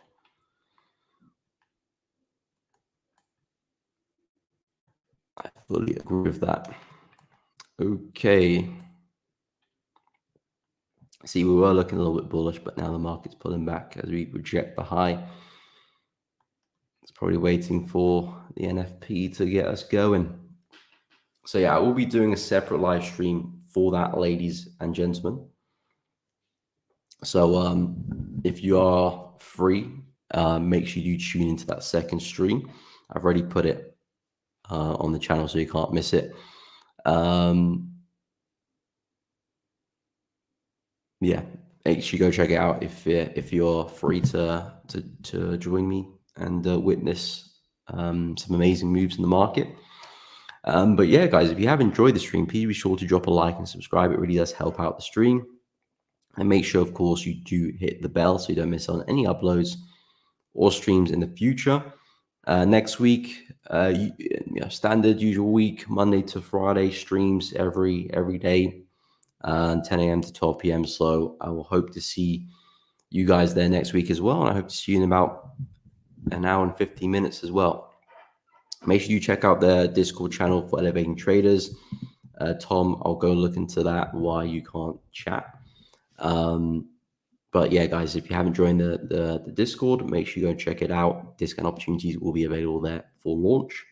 I fully agree with that. Okay. See, we were looking a little bit bullish, but now the market's pulling back as we reject the high. It's probably waiting for the NFP to get us going. So yeah, I will be doing a separate live stream for that, ladies and gentlemen. So if you are free, make sure you tune into that second stream. I've already put it on the channel, so you can't miss it. Yeah, make sure you go check it out if you're free to join me and witness some amazing moves in the market. But yeah, guys, if you have enjoyed the stream, please be sure to drop a like and subscribe. It really does help out the stream. And make sure, of course, you do hit the bell so you don't miss on any uploads or streams in the future. Next week, standard usual week, Monday to Friday streams every day, 10 a.m. to 12 p.m. So I will hope to see you guys there next week as well. And I hope to see you in about an hour and 15 minutes as well. Make sure you check out the Discord channel for Elevating Traders. Tom, I'll go look into that, why you can't chat. But yeah, guys, if you haven't joined the Discord, make sure you go and check it out. Discount opportunities will be available there for launch.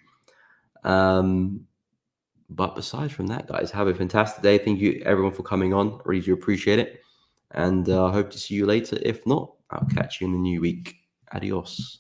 But besides from that, guys, have a fantastic day. Thank you, everyone, for coming on. Really do appreciate it. And I hope to see you later. If not, I'll catch you in the new week. Adios.